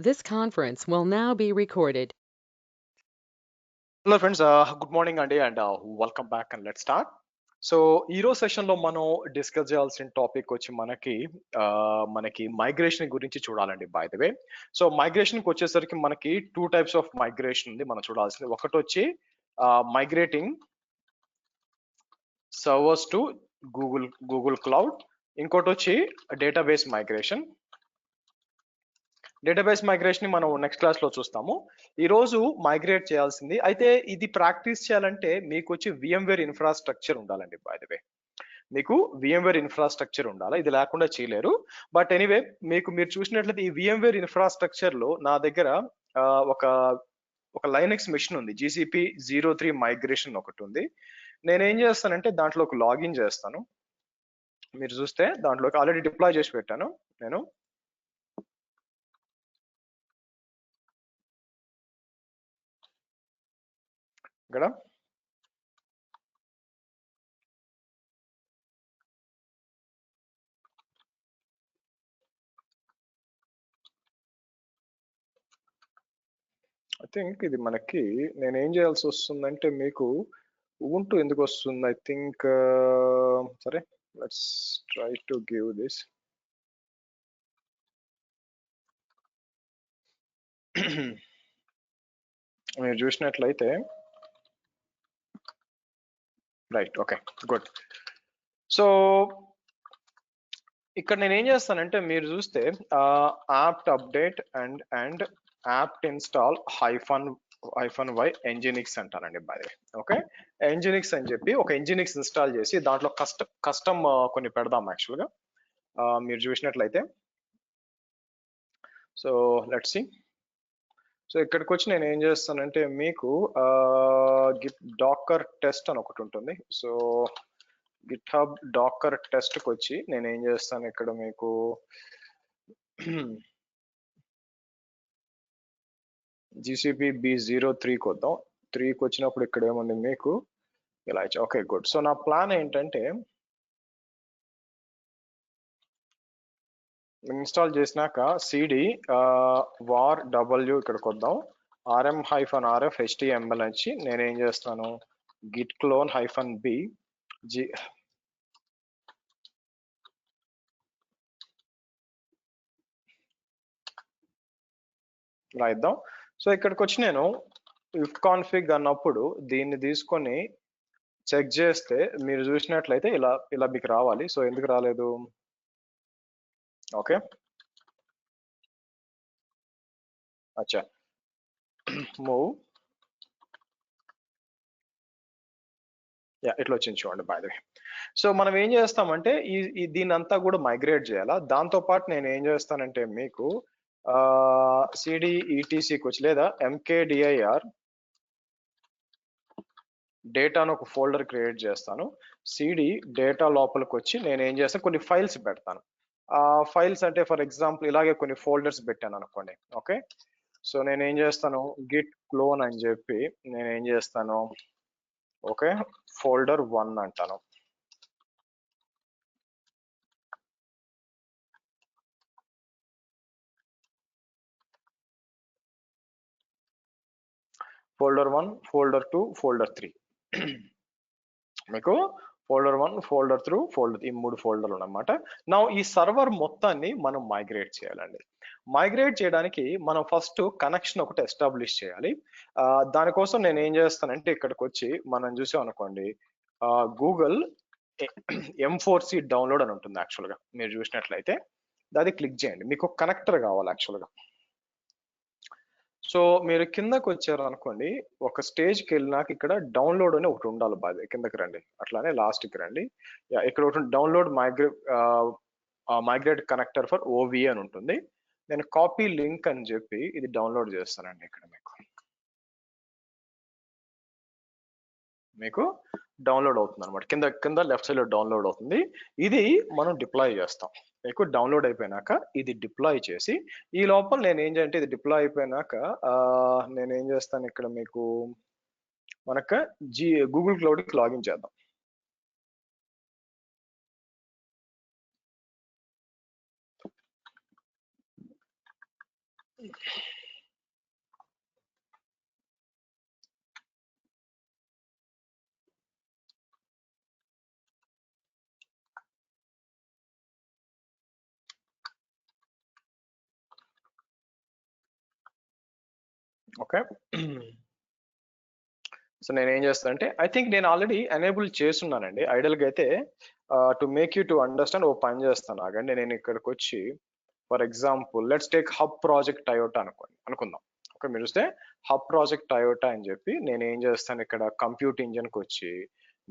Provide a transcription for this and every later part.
This conference will now be recorded. Hello friends, good morning అండి and welcome back and let start. So ఈరోజు సెషన్లో మనం discuss చేయాల్సిన topic వచ్చి మనకి మైగ్రేషన్ గురించి చూడాలండి. బై ద వే, సో మైగ్రేషన్కి వచ్చేసరికి మనకి టూ టైప్స్ ఆఫ్ మైగ్రేషన్ ఉంది మనం చూడాల్సింది. ఒకటి వచ్చి migrating servers to Google cloud, ఇంకోటి వచ్చి డేటాబేస్ మైగ్రేషన్. డేటాబేస్ మైగ్రేషన్ ని మనం నెక్స్ట్ క్లాస్ లో చూస్తాము. ఈ రోజు మైగ్రేట్ చేయాల్సింది అయితే ఇది ప్రాక్టీస్ చేయాలంటే మీకు వచ్చి VMware ఇన్ఫ్రాస్ట్రక్చర్ ఉండాలండి. బై ద వే, మీకు VMware ఇన్ఫ్రాస్ట్రక్చర్ ఉండాలి, ఇది లేకుండా చేయలేరు. బట్ ఎనీవే, మీరు చూసినట్లయితే ఈ VMware ఇన్ఫ్రాస్ట్రక్చర్ లో నా దగ్గర ఆ, ఒక ఒక లైనెక్స్ మెషిన్ ఉంది, GCP03 మైగ్రేషన్ ఒకటి ఉంది. నేనేం చేస్తానంటే దాంట్లోకి లాగిన్ చేస్తాను. మీరు చూస్తే దాంట్లోకి ఆల్రెడీ డిప్లాయ్ చేసి పెట్టాను నేను. ఇక్కడ ఐ థింక్ ఇది మనకి నేనేం చేయాల్సి వస్తుందంటే మీకు ubuntu ఎందుకు వస్తుంది ఐ థింక్. సరే, let's try to give this. మీరు చూసినట్లయితే రైట్, ఓకే, గుడ్. సో ఇక్కడ నేను ఏం చేస్తానంటే మీరు చూస్తే apt update and apt install -y nginx అంటానండి. బై ఓకే, nginx అని చెప్పి ఒక nginx ఇన్స్టాల్ చేసి దాంట్లో కస్టమ్ కొన్ని పెడదాం యాక్చువల్గా. మీరు చూసినట్లయితే సో లెట్స్ సి. సో ఇక్కడికి వచ్చి నేను ఏం చేస్తానంటే మీకు గిట్ డాకర్ టెస్ట్ అని ఒకటి ఉంటుంది. సో గిట్హబ్ డాకర్ టెస్ట్కి వచ్చి నేను ఏం చేస్తాను ఇక్కడ మీకు GCP B03కి వద్దాం. 3కి వచ్చినప్పుడు ఇక్కడ ఏముంది మీకు ఇలా ఇచ్చా. Okay, good. సో నా ప్లాన్ ఏంటంటే ఇన్స్టాల్ చేసినాక cd var w ఇక్కడికి వద్దాం, rm-rf html వచ్చి నేనేం చేస్తాను git clone -b రాయిద్దాం. సో ఇక్కడికి వచ్చి నేను if config అన్నప్పుడు దీన్ని తీసుకొని చెక్ చేస్తే మీరు చూసినట్లయితే ఇలా మీకు రావాలి. సో ఎందుకు రాలేదు? ఓకే, అచ్చా, మూవ్, ఇట్లా వచ్చింది చూడండి. బై ద వే, సో మనం ఏం చేస్తామంటే దీన్ని అంతా కూడా మైగ్రేట్ చేయాలా. దాంతో పాటు నేను ఏం చేస్తానంటే మీకు cd etcకి వచ్చి లేదా mkdir డేటా అని ఒక ఫోల్డర్ క్రియేట్ చేస్తాను. cd డేటా లోపలికి వచ్చి నేను ఏం చేస్తాను కొన్ని ఫైల్స్ పెడతాను. ఫైల్స్ అంటే ఫర్ ఎగ్జాంపుల్ ఇలాగే కొన్ని ఫోల్డర్స్ పెట్టాను అనుకోండి. ఓకే, సో నేను ఏం చేస్తాను గిట్ క్లోన్ అని చెప్పి నేను ఏం చేస్తాను ఓకే ఫోల్డర్ 1 అంటాను. ఫోల్డర్ 1, ఫోల్డర్ 2, ఫోల్డర్ 3 మీకు ఫోల్డర్ 1, ఫోల్డర్ 2, ఫోల్డర్, ఈ 3 ఫోల్డర్లు అన్నమాట. నా ఈ సర్వర్ మొత్తాన్ని మనం మైగ్రేట్ చేయాలండి. మైగ్రేట్ చేయడానికి మనం ఫస్ట్ కనెక్షన్ ఒకటి ఎస్టాబ్లిష్ చేయాలి. దానికోసం నేను ఏం చేస్తానంటే ఇక్కడికి వచ్చి మనం చూసాం అనుకోండి గూగుల్ M4C డౌన్లోడ్ అని ఉంటుంది. యాక్చువల్గా మీరు చూసినట్లయితే అది క్లిక్ చేయండి. మీకు కనెక్టర్ కావాలి యాక్చువల్గా. సో మీరు కిందకు వచ్చారు అనుకోండి, ఒక స్టేజ్కి వెళ్ళినాక ఇక్కడ డౌన్లోడ్ అని ఒకటి ఉండాలి. బాగా కిందకి రండి, అట్లానే లాస్ట్కి రండి. ఇక్కడ ఒకటి download migrate connector for OVE అని ఉంటుంది. నేను కాపీ లింక్ అని చెప్పి ఇది డౌన్లోడ్ చేస్తానండి. ఇక్కడ మీకు డౌన్లోడ్ అవుతుంది అనమాట. కింద లెఫ్ట్ సైడ్ లో డౌన్లోడ్ అవుతుంది. ఇది మనం డిప్లాయ్ చేస్తాం. మీకు డౌన్లోడ్ అయిపోయినాక ఇది డిప్లాయ్ చేసి ఈ లోపల నేను ఏం చేయంటే ఇది డిప్లాయ్ అయిపోయినాక నేను ఏం చేస్తాను ఇక్కడ మీకు మనకు గూగుల్ క్లౌడ్కి లాగిన్ చేద్దాం. ఓకే. సో నేను ఏం చేస్తాను అంటే ఐ థింక్ నేను ఆల్రెడీ ఎనేబుల్ చేస్తున్నానండి. ఐడియల్గా అయితే to make you to understand ఓ పని చేస్తాను. ఆగండి, నేను ఇక్కడికి వచ్చి for example let's take hub project Toyota అనుకుందాం. ఓకే, మీరు చూస్తే హబ్ ప్రాజెక్ట్ టయోటా అని చెప్పి నేను ఏం చేస్తాను, ఇక్కడ కంప్యూట్ ఇంజిన్కి వచ్చి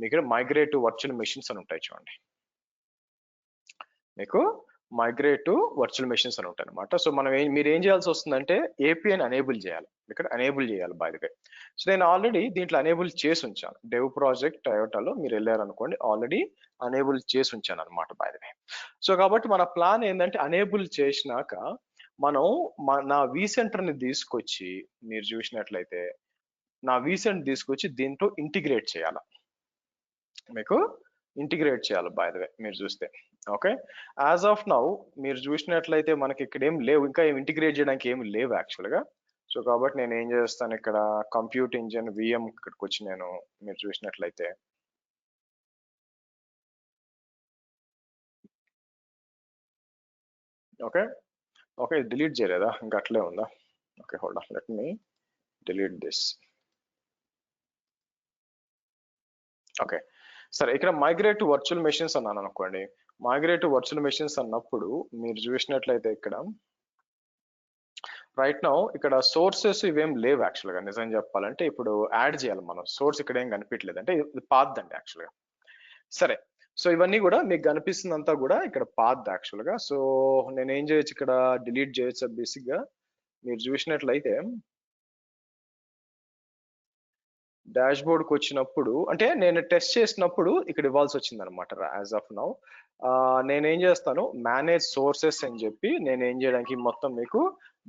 మీకు మైగ్రేట్ టు వర్చువల్ మెషిన్స్ అని ఉంటాయి చూడండి. మీకు మైగ్రేట్ టు వర్చువల్ మెషిన్స్ అని ఉంటాయి అనమాట. సో మనం మీరు ఏం చేయాల్సి వస్తుందంటే ఏపీఐని అనేబుల్ చేయాలి, ఇక్కడ అనేబుల్ చేయాలి బై ది వే. సో నేను ఆల్రెడీ దీంట్లో అనేబుల్ చేసి ఉంచాను. డెవ్ ప్రాజెక్ట్ టయోటాలో మీరు వెళ్ళారనుకోండి, ఆల్రెడీ అనేబుల్ చేసి ఉంచాను అనమాట బై ది వే. సో కాబట్టి మన ప్లాన్ ఏంటంటే అనేబుల్ చేసినాక మనం నా వీసెంటర్ ని తీసుకొచ్చి మీరు చూసినట్లయితే నా వీసెంట్ తీసుకొచ్చి దీంట్లో ఇంటిగ్రేట్ చేయాలి, మీకు ఇంటిగ్రేట్ చేయాలి బై ద వే మీరు చూస్తే. ఓకే, యాజ్ ఆఫ్ నౌ మీరు చూసినట్లయితే మనకి ఇక్కడ ఏం లేవు, ఇంకా ఏం ఇంటిగ్రేట్ చేయడానికి ఏమి లేవు యాక్చువల్గా. సో కాబట్టి నేను ఏం చేస్తాను, ఇక్కడ కంప్యూట్ ఇంజిన్ విఎం ఇక్కడికి వచ్చి నేను మీరు చూసినట్లయితే ఓకే ఓకే డిలీట్ చేయలేదా, ఇంకా అట్లే ఉందా? Okay, hold on, let me delete this. Okay సరే, ఇక్కడ మైగ్రేట్ టు వర్చువల్ మెషిన్స్ అన్నాను అనుకోండి. మైగ్రేట్ టు వర్చువల్ మెషిన్స్ అన్నప్పుడు మీరు చూసినట్లయితే ఇక్కడ రైట్ నౌ ఇక్కడ సోర్సెస్ ఇవేం లేవు యాక్చువల్గా. నిజం చెప్పాలంటే ఇప్పుడు యాడ్ చేయాలి మనం. సోర్స్ ఇక్కడ ఏం కనిపించలేదు, అంటే ఇది పాత్ అండి యాక్చువల్గా. సరే, సో ఇవన్నీ కూడా మీకు కనిపిస్తుందంతా కూడా ఇక్కడ పాత్ యాక్చువల్గా. సో నేను ఏం చేయొచ్చు, ఇక్కడ డిలీట్ చేయొచ్చు బేసిక్ గా. మీరు చూసినట్లయితే డాష్ బోర్డ్కి వచ్చినప్పుడు అంటే నేను టెస్ట్ చేసినప్పుడు ఇక్కడ ఇవ్వాల్సి వచ్చింది అనమాట. యాజ్ ఆఫ్ నౌ నేనేం చేస్తాను, మేనేజ్ సోర్సెస్ అని చెప్పి నేను ఏం చేయడానికి మొత్తం మీకు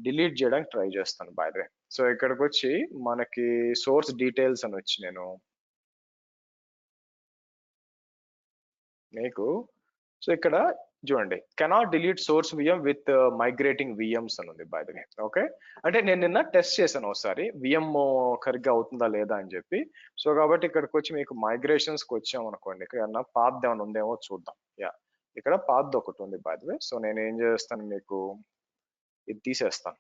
డిలీట్ చేయడానికి ట్రై చేస్తాను బై ద వే. సో ఇక్కడికి వచ్చి మనకి సోర్స్ డీటెయిల్స్ అని వచ్చి నేను మీకు సో ఇక్కడ చూడండి, cannot delete source VM with migrating VMs అని ఉంది బై ద వే. ఓకే, అంటే నేను నిన్న టెస్ట్ చేశాను ఒకసారి విఎం కరెక్ట్గా అవుతుందా లేదా అని చెప్పి. సో కాబట్టి ఇక్కడికి వచ్చి మీకు మైగ్రేషన్స్కి వచ్చాం అనుకోండి, ఇక్కడ ఏమన్నా పాత్ ఏమైనా ఉందేమో చూద్దాం. యా, ఇక్కడ పాత్ ఒకటి ఉంది బై ద వే. సో నేను ఏం చేస్తాను, మీకు ఇది తీసేస్తాను.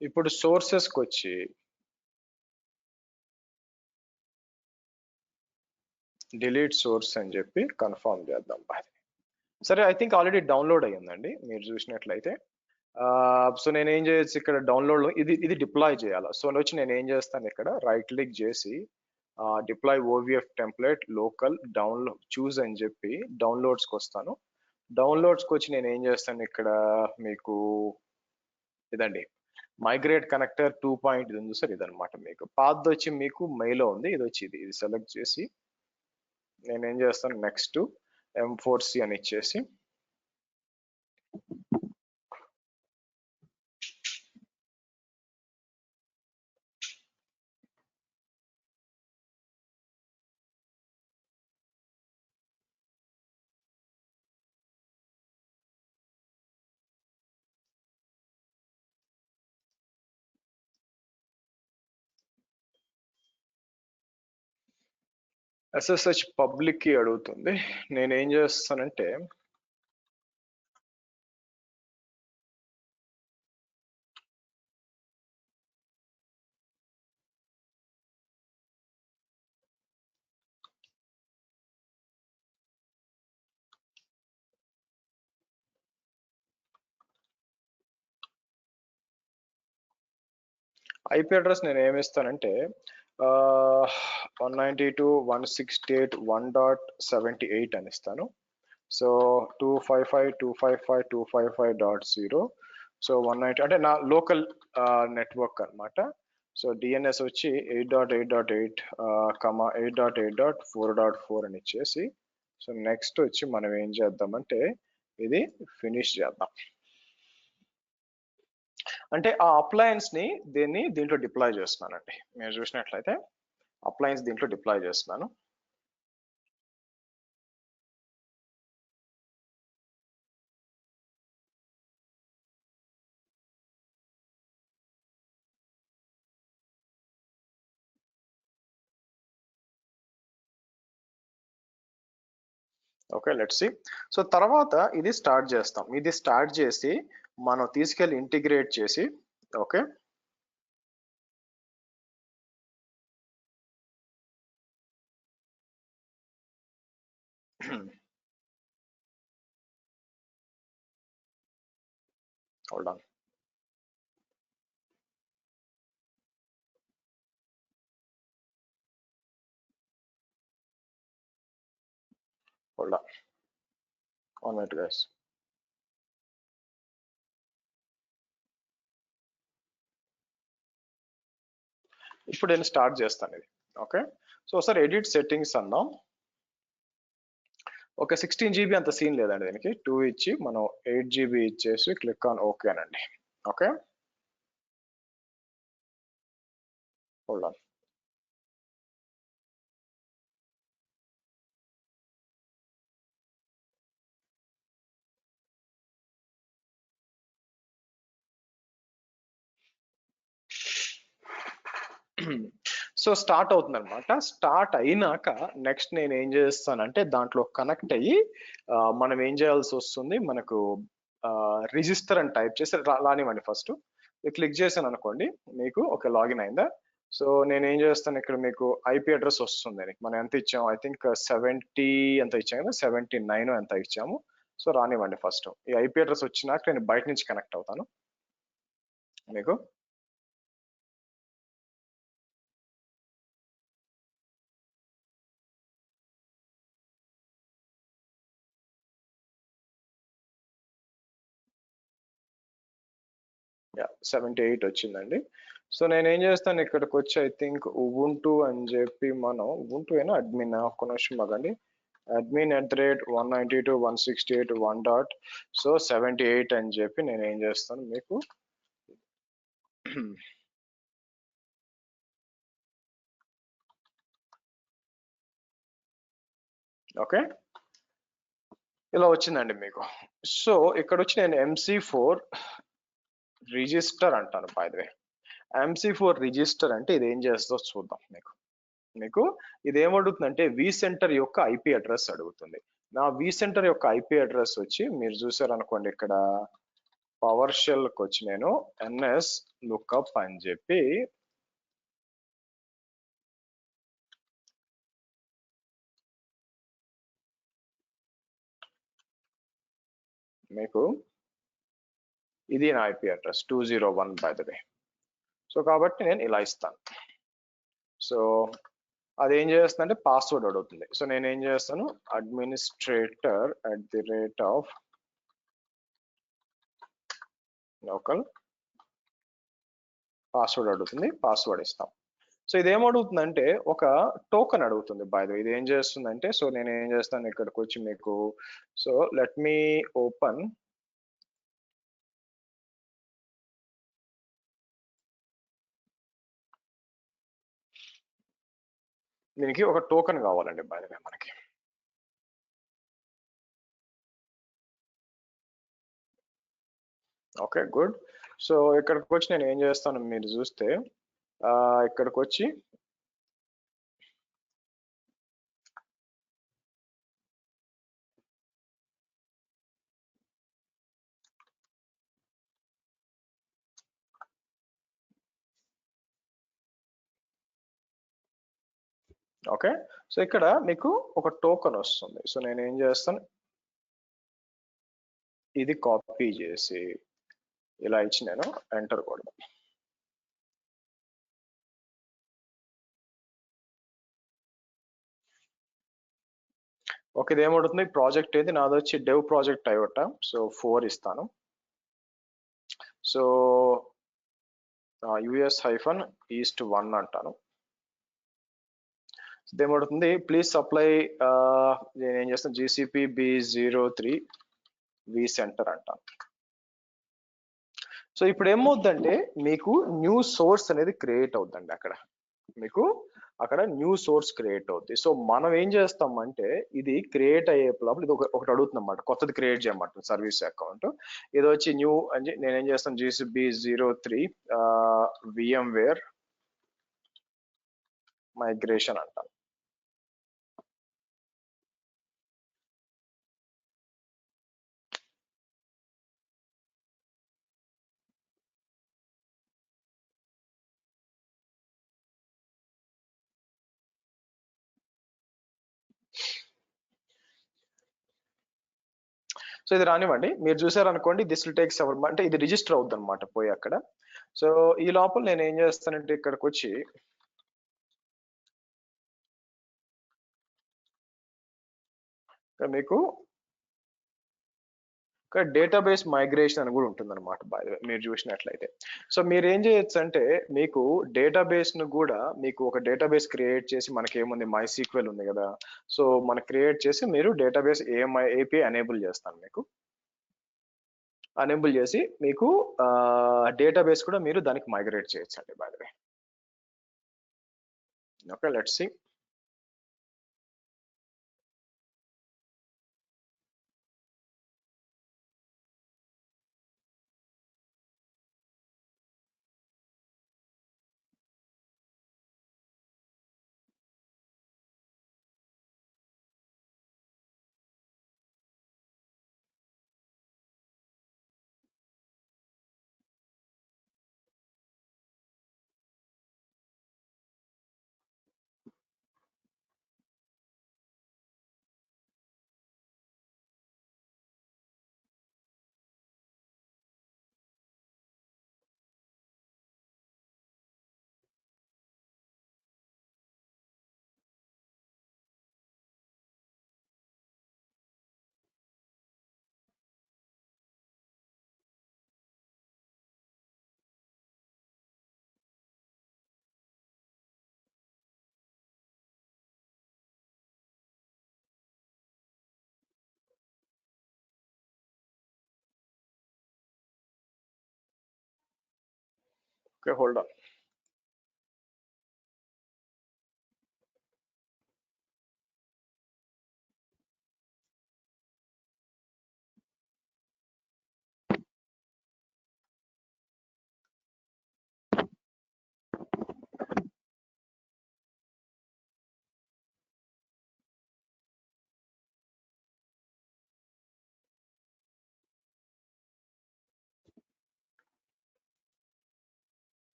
ఇప్పుడు సోర్సెస్కి వచ్చి డిలీట్ సోర్స్ అని చెప్పి కన్ఫర్మ్ చేద్దాం బై ద వే. సరే, ఐ థింక్ ఆల్రెడీ డౌన్లోడ్ అయ్యిందండి మీరు చూసినట్లయితే. సో నేను ఏం చేయొచ్చు, ఇక్కడ డౌన్లోడ్ ఇది డిప్లాయ్ చేయాలి. సో వచ్చి నేను ఏం చేస్తాను, ఇక్కడ రైట్ క్లిక్ చేసి డిప్లాయ్ ఓవిఎఫ్ టెంప్లెట్ లోకల్ డౌన్లోడ్ చూస్ అని చెప్పి డౌన్లోడ్స్కి వస్తాను. డౌన్లోడ్స్కి వచ్చి నేను ఏం చేస్తాను, ఇక్కడ మీకు ఇదండి మైగ్రేట్ కనెక్టర్ 2 ఇది ఉంది సార్, ఇదనమాట. మీకు పాత్ వచ్చి మీకు మెయిల్లో ఉంది, ఇది వచ్చి ఇది సెలెక్ట్ చేసి నేను ఏం చేస్తాను, నెక్స్ట్ M4C అని ఇచ్చేసి SSH పబ్లిక్ కి అడుగుతుంది. నేను ఏం చేస్తానంటే ఐపీ అడ్రస్ నేను ఏమిస్తానంటే 192.168.1.78 అని ఇస్తాను. సో 255.255.255.0. సో 190 అంటే నా లోకల్ నెట్వర్క్ అనమాట. సో డిఎన్ఎస్ వచ్చి 8.8.8 8.8.4.4 అని ఇచ్చేసి సో నెక్స్ట్ వచ్చి మనం ఏం చేద్దామంటే ఇది ఫినిష్ చేద్దాం. అంటే ఆ అప్లయన్స్ ని దీంట్లో డిప్లాయ్ చేస్తున్నానండి. మీరు చూసినట్లయితే అప్లయన్స్ దీంట్లో డిప్లాయ్ చేస్తున్నాను. Okay, let's see. సో తర్వాత ఇది స్టార్ట్ చేస్తాం. ఇది స్టార్ట్ చేసి మనం తీసుకెళ్ళి ఇంటిగ్రేట్ చేసి, okay hold on. Hold on 1 minute guys. ఇప్పుడు నేను స్టార్ట్ చేస్తాను ఇది. ఓకే, సో ఒకసారి ఎడిట్ సెట్టింగ్స్ అన్నాం. ఓకే, 16 GB అంత సీన్ లేదండి దీనికి. 2 ఇచ్చి మనం 8 GB ఇచ్చేసి క్లిక్ ఆన్ ఓకే అనండి. Okay, hold on. So start అవుతుంది అనమాట. స్టార్ట్ అయినాక నెక్స్ట్ నేను ఏం చేస్తానంటే దాంట్లో కనెక్ట్ అయ్యి మనం ఏం చేయాల్సి వస్తుంది, మనకు రిజిస్టర్ అని టైప్ చేసి రానివ్వండి. ఫస్ట్ క్లిక్ చేశాను అనుకోండి, మీకు ఒక లాగిన్ అయిందా. సో నేను ఏం చేస్తాను, ఇక్కడ మీకు ఐపీ అడ్రస్ వస్తుంది. మనం ఎంత ఇచ్చాము, ఐ థింక్ 70 ఎంత ఇచ్చాము కదా, 79 ఎంత ఇచ్చాము. సో రానివ్వండి. ఫస్ట్ ఈ ఐపీ అడ్రస్ వచ్చినాక నేను బయట నుంచి కనెక్ట్ అవుతాను మీకు. యా 78 వచ్చిందండి. సో నేను ఏం చేస్తాను, ఇక్కడికి వచ్చి ఐ థింక్ ఉబుంటు అని చెప్పి, మనం ఉబుంటు అయినా అడ్మిన్ ఒక్క నిమిషం ఆగండి. అడ్మిన్ @192.168.1 డాట్ సో 78 అని చెప్పి నేను ఏం చేస్తాను మీకు ఓకే, ఇలా వచ్చిందండి మీకు. సో ఇక్కడ వచ్చి నేను MC4 రిజిస్టర్ అంటాను. By the way MC4 register అంటే ఇది ఏం చేస్తుందో చూద్దాం. మీకు ఇది ఏమడుగుతుందంటే వి సెంటర్ యొక్క ఐపీ అడ్రస్ అడుగుతుంది. నా వి సెంటర్ యొక్క ఐపీ అడ్రస్ వచ్చి మీరు చూసారనుకోండి, ఇక్కడ పవర్ షెల్ కి వచ్చి నేను NS లుక్అప్ అని చెప్పి మీకు ఇది నా IP address 201 by the way. So కాబట్టి నేను ఇలా ఇస్తాను. సో అదేం చేస్తుందంటే పాస్వర్డ్ అడుగుతుంది. సో నేను ఏం చేస్తాను, administrator@local పాస్వర్డ్ అడుగుతుంది, పాస్వర్డ్ ఇస్తాం. సో ఇది ఏమడుగుతుందంటే ఒక టోకెన్ అడుగుతుంది. బై ద వే ఇది ఏం చేస్తుందంటే, సో నేను ఏం చేస్తాను ఇక్కడికి వచ్చి మీకు, సో లెట్ మీ ఓపెన్ దీనికి ఒక టోకెన్ కావాలండి బై ద వే మనకి. Okay good. సో ఇక్కడికి వచ్చి నేను ఏం చేస్తాను మీరు చూస్తే, ఇక్కడికి వచ్చి ఓకే, సో ఇక్కడ మీకు ఒక టోకెన్ వస్తుంది. సో నేను ఏం చేస్తాను, ఇది కాపీ చేసి ఇలా ఇచ్చి నేను ఎంటర్ కొడదాం. ఓకే, ఇది ఏమవుతుంది, ప్రాజెక్ట్ ఏది నాది వచ్చి డెవ్ ప్రాజెక్ట్ అయ్యట. సో 4 ఇస్తాను. సో US-East 1 అంటాను. ఇదేమవుతుంది, ప్లీజ్ సప్లై నేను ఏం చేస్తాను GCP B03 V సెంటర్ అంటాను. సో ఇప్పుడు ఏమవుతుందంటే మీకు న్యూ సోర్స్ అనేది క్రియేట్ అవుతుందండి. అక్కడ న్యూ సోర్స్ క్రియేట్ అవుతుంది. సో మనం ఏం చేస్తామంటే ఇది క్రియేట్ అయ్యే లోపల ఇది ఒకటి అడుగుతుంది అన్నమాట, కొత్తది క్రియేట్ చేయమంటుంది సర్వీస్ అకౌంట్. ఇది వచ్చి న్యూ అని నేను ఏం చేస్తాను GCP B03 VMware మైగ్రేషన్ అంటాను. సో ఇది రానివ్వండి, మీరు చూసారనుకోండి, దిస్ విల్ టేక్ సెవెన్, అంటే ఇది రిజిస్టర్ అవుద్ది అనమాట పోయి అక్కడ. సో ఈ లోపల నేను ఏం చేస్తానంటే ఇక్కడికి వచ్చి మీకు ఇక్కడ డేటాబేస్ మైగ్రేషన్ అని కూడా ఉంటుంది అనమాట. మీరు చూసినట్లయితే, సో మీరు ఏం చేయొచ్చు అంటే, మీకు డేటాబేస్ ను కూడా, మీకు ఒక డేటాబేస్ క్రియేట్ చేసి, మనకి ఏముంది MySQL ఉంది కదా, సో మనకి క్రియేట్ చేసి మీరు డేటాబేస్ API ఎనేబుల్ చేస్తాను, మీకు ఎనేబుల్ చేసి మీకు డేటాబేస్ కూడా మీరు దానికి మైగ్రేట్ చేయొచ్చు అండి. By the way, okay, let's see. Okay, hold on.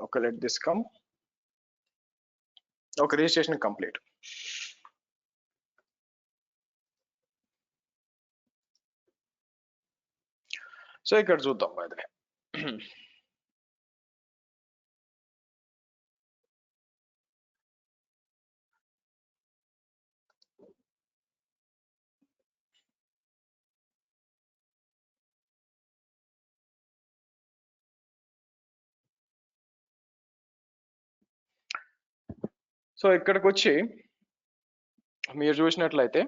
Okay, let this come. Okay, registration complete. So ఇక్కడ చూద్దాం. బై ద వే, సో ఇక్కడికి వచ్చి మీరు చూసినట్లయితే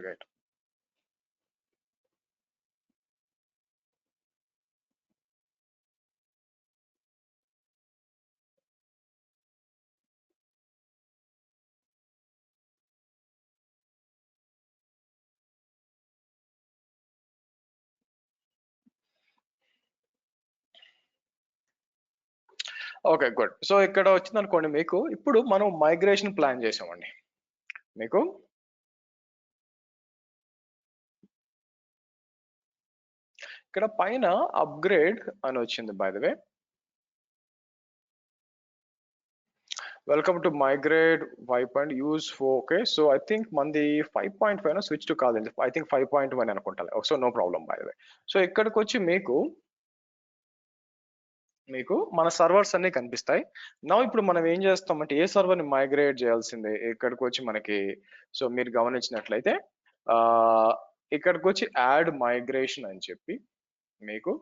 రైట్, ఓకే, గుడ్. సో ఇక్కడ వచ్చింది అనుకోండి, మీకు ఇప్పుడు మనం మైగ్రేషన్ ప్లాన్ చేసామండి. మీకు ఇక్కడ పైన అప్గ్రేడ్ అని వచ్చింది. By the way, welcome to migrate 5 use four. Okay, so I think మంది 5.5 స్విచ్ టు కాదండి, ఐ థింక్ 5.1 అనుకుంటా. So no problem. By the way, so ఇక్కడికి వచ్చి మీకు మన సర్వర్స్ అన్ని కనిపిస్తాయి. నా ఇప్పుడు మనం ఏం చేస్తామంటే, ఏ సర్వర్ ని మైగ్రేట్ చేయాల్సిందే ఇక్కడికి వచ్చి మనకి. సో మీరు గమనించినట్లయితే ఇక్కడికి వచ్చి యాడ్ మైగ్రేషన్ అని చెప్పి మీకు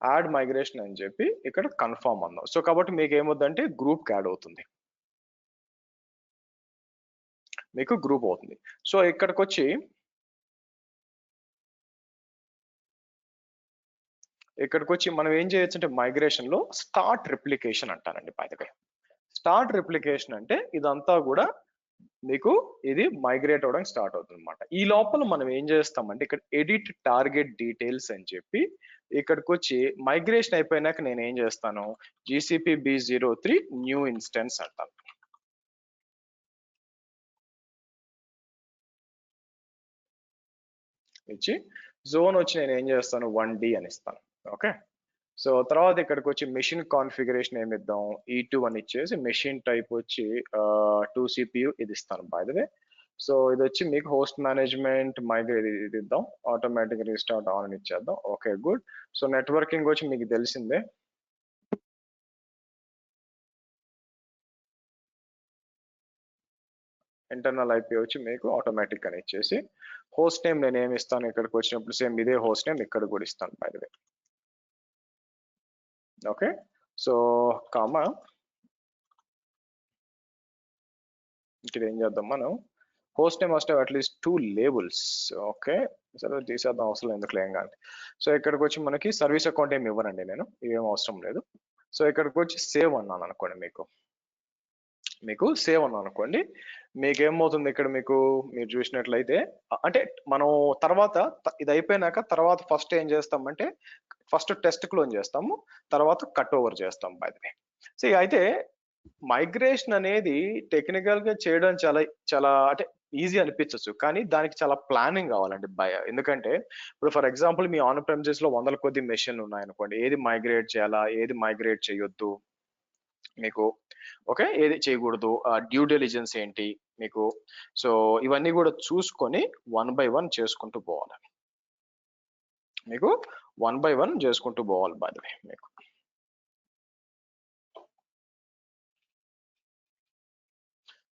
యాడ్ మైగ్రేషన్ అని చెప్పి ఇక్కడ కన్ఫర్మ్ అన్నాం. సో కాబట్టి మీకు ఏమవుతుందంటే గ్రూప్ యాడ్ అవుతుంది, మీకు గ్రూప్ అవుతుంది. సో ఇక్కడికి వచ్చి మనం ఏం చేయొచ్చు అంటే, మైగ్రేషన్ లో స్టార్ట్ రిప్లికేషన్ అంటారండి. By the way, start replication అంటే ఇదంతా కూడా మీకు ఇది మైగ్రేట్ అవ్వడానికి స్టార్ట్ అవుతుంది అనమాట. ఈ లోపల మనం ఏం చేస్తామంటే, ఇక్కడ ఎడిట్ టార్గెట్ డీటెయిల్స్ అని చెప్పి ఇక్కడికి వచ్చి మైగ్రేషన్ అయిపోయినాక నేను ఏం చేస్తాను, GCP B03 న్యూ ఇన్స్టెన్స్ అంటాను. ఇచ్చి జోన్ వచ్చి నేను ఏం చేస్తాను 1D అని ఇస్తాను. ఓకే, సో తర్వాత ఇక్కడికి వచ్చి మెషిన్ కాన్ఫిగరేషన్ ఏమి ఇద్దాం, E2 అని ఇచ్చేసి మెషిన్ టైప్ వచ్చి 2 CPU ఇది ఇస్తాను బై ద వే. సో ఇది వచ్చి మీకు హోస్ట్ మేనేజ్మెంట్ మైగ్రేట్ ఇది ఇద్దాం, ఆటోమేటిక్ రీస్టార్ట్ ఆన్ అని ఇచ్చేద్దాం. Okay good. సో నెట్వర్కింగ్ వచ్చి మీకు తెలిసిందే, ఇంటర్నల్ ఐపీ వచ్చి మీకు ఆటోమేటిక్ అని ఇచ్చేసి హోస్ట్ నేమ్ నేను ఏమి ఇస్తాను ఇక్కడికి వచ్చినప్పుడు సేమ్ ఇదే హోస్ట్ నేమ్ ఇక్కడ కూడా ఇస్తాను by the way. Okay, so comma ఇక్కడ ఏం చేద్దాం మనం, host name must at least 2 labels. Okay, సరే తీసేద్దాం అవసరం ఎందుకు ఏం కానీ. సో ఇక్కడికి వచ్చి మనకి సర్వీస్ అకౌంట్ ఏమి ఇవ్వనండి నేను, ఇవేం అవసరం లేదు. సో ఇక్కడికి వచ్చి సేవ్ అన్నాను అనుకోండి, మీకు సేవ్ అన్నాను అనుకోండి, మీకు ఏమవుతుంది ఇక్కడ మీకు మీరు చూసినట్లయితే అంటే మనం తర్వాత ఇది అయిపోయినాక తర్వాత ఫస్ట్ ఏం చేస్తామంటే ఫస్ట్ టెస్ట్ క్లోన్ చేస్తాము, తర్వాత కట్ ఓవర్ చేస్తాం బై ద వే. సో అయితే మైగ్రేషన్ అనేది టెక్నికల్ గా చేయడం చాలా చాలా అంటే ఈజీ అనిపించవచ్చు, కానీ దానికి చాలా ప్లానింగ్ కావాలండి ఎందుకంటే ఇప్పుడు for example me on premises లో వందల కొద్ది మెషిన్లు ఉన్నాయనుకోండి, ఏది మైగ్రేట్ చేయాలా ఏది మైగ్రేట్ చేయొద్దు మీకు, ఓకే ఏది చేయకూడదు, డ్యూ డెలిజెన్స్ ఏంటి మీకు, సో ఇవన్నీ కూడా చూసుకొని 1 by 1 చేసుకుంటూ పోవాలి మీకు, 1 by 1 చేసుకుంటూ పోవాలి బై ద వే మీకు.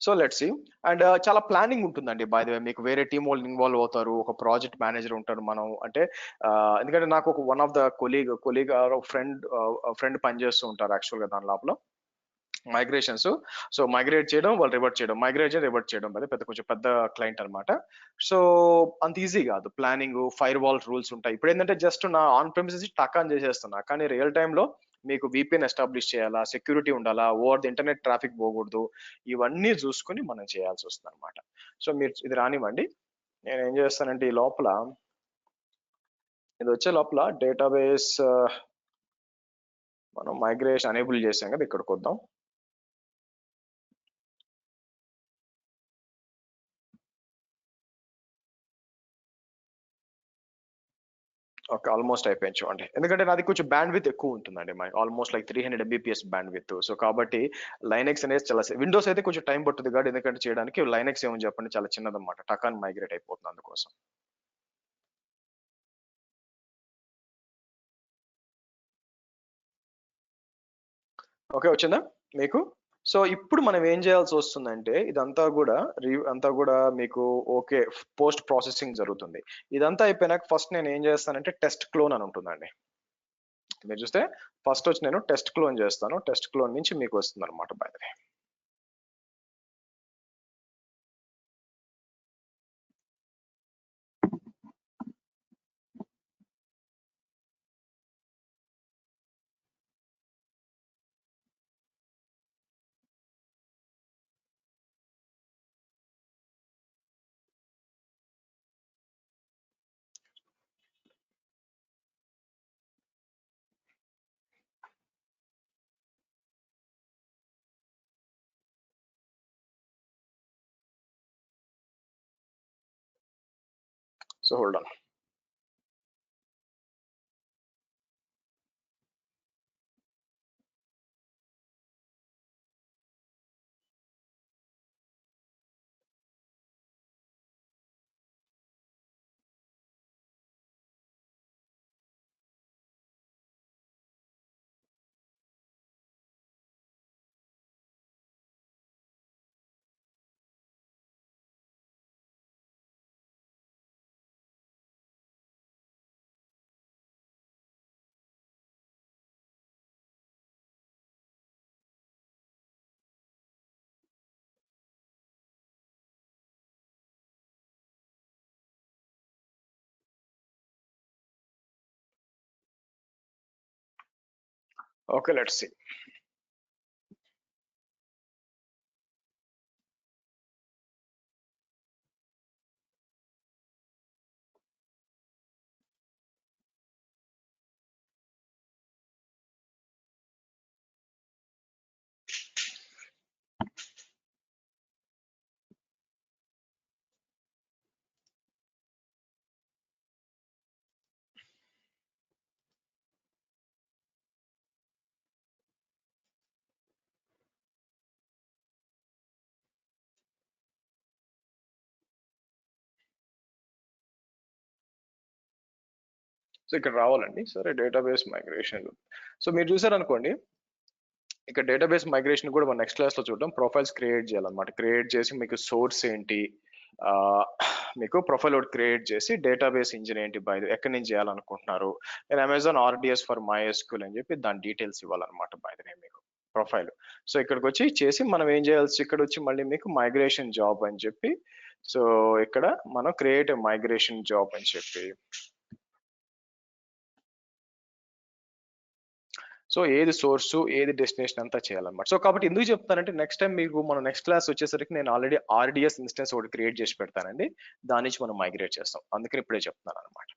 సో లెట్స్ సీ, అండ్ చాలా ప్లానింగ్ ఉంటుందండి బై ద వే, మీకు వేరే టీం వాళ్ళు ఇన్వాల్వ్ అవుతారు, ఒక ప్రాజెక్ట్ మేనేజర్ ఉంటారు మనం అంటే ఎందుకంటే నాకు ఒక one of the colleague friend పనిచేస్తూ ఉంటారు యాక్చువల్గా దాని లోపల మైగ్రేషన్స్. సో మైగ్రేట్ చేయడం వాళ్ళు రివర్ట్ చేయడం, మైగ్రేట్ చేయడం రివర్ట్ చేయడం, అది పెద్ద కొంచెం పెద్ద క్లయింట్ అనమాట. సో అంత ఈజీ కాదు, ప్లానింగ్ ఫైర్ వాల్ రూల్స్ ఉంటాయి. ఇప్పుడు ఏంటంటే జస్ట్ నా ఆన్ ప్రెమిసెస్ టక్ ఆన్ చేసేస్తున్నా, కానీ రియల్ టైంలో మీకు VPN ఎస్టాబ్లిష్ చేయాలా, సెక్యూరిటీ ఉండాలా, ఓవర్ ది ఇంటర్నెట్ ట్రాఫిక్ పోకూడదు, ఇవన్నీ చూసుకుని మనం చేయాల్సి వస్తుంది అనమాట. సో మీరు ఇది రానివ్వండి, నేను ఏం చేస్తానంటే ఈ లోపల ఇది వచ్చే లోపల డేటాబేస్ మనం మైగ్రేషన్ అనేబుల్ చేసాం కదా, ఇక్కడికి వద్దాం. ఓకే ఆల్మోస్ట్ అయిపోయింది చూడండి, ఎందుకంటే నాది కొంచెం బ్యాండ్ విత్ ఎక్కువ ఉంటుందండి, almost like 300 MBPS band with. So కాబట్టి లైనెక్స్ అనేది చాలా విండోస్ అయితే కొంచెం టైం పడుతుంది కాబట్టి, ఎందుకంటే చేయడానికి లైనెక్స్ ఏమని చెప్పండి చాలా చిన్నదన్నమాట, టకాన్ మైగ్రేట్ అయిపోతుంది అందుకోసం. ఓకే వచ్చిందా మీకు? సో ఇప్పుడు మనం ఏం చేయాల్సి వస్తుందంటే ఇదంతా కూడా అంతా కూడా మీకు ఓకే పోస్ట్ ప్రాసెసింగ్ జరుగుతుంది. ఇదంతా అయిపోయినాక ఫస్ట్ నేను ఏం చేస్తానంటే టెస్ట్ క్లోన్ అని ఉంటుందండి, మీరు చూస్తే ఫస్ట్ వచ్చి నేను టెస్ట్ క్లోన్ చేస్తాను, టెస్ట్ క్లోన్ నుంచి మీకు వస్తుంది అనమాట by the way. So hold on. Okay, let's see. So ఇక్కడ రావాలండి. సరే డేటాబేస్ మైగ్రేషన్. సో మీరు చూసారనుకోండి, ఇక్కడ డేటాబేస్ మైగ్రేషన్ కూడా మనం నెక్స్ట్ క్లాస్ లో చూద్దాం. ప్రొఫైల్స్ క్రియేట్ చేయాలన్నమాట. క్రియేట్ చేసి మీకు సోర్స్ ఏంటి, ఆ, మీకు ప్రొఫైల్ ఒకటి క్రియేట్ చేసి డేటాబేస్ ఇంజిన్ ఏంటి, బై ఎక్కడి నుంచి చేయాలనుకుంటున్నారు, నేను అమెజాన్ ఆర్డిఎస్ ఫర్ MySQL అని చెప్పి దాని డీటెయిల్స్ ఇవ్వాలన్నమాట. బై ద మీకు ప్రొఫైల్. సో ఇక్కడికి వచ్చి చేసి మనం ఏం చేయాల్సి, ఇక్కడ వచ్చి మళ్ళీ మీకు మైగ్రేషన్ జాబ్ అని చెప్పి, సో ఇక్కడ మనం క్రియేట్ మైగ్రేషన్ జాబ్ అని చెప్పి, సో ఏది సోర్స్ ఏది డెస్టినేషన్ అంతా చేయాలన్నమాట. సో కాబట్టి ఎందుకు చెప్తానంటే, నెక్స్ట్ టైం మీకు మనం నెక్స్ట్ క్లాస్ వచ్చేసరికి నేను ఆల్రెడీ ఆర్డిఎస్ ఇన్స్టెన్స్ ఒకటి క్రియేట్ చేసి పెడతానండి. దాని నుంచి మనం మైగ్రేట్ చేస్తాం. అందుకని ఇప్పుడే చెప్తున్నాను అనమాట.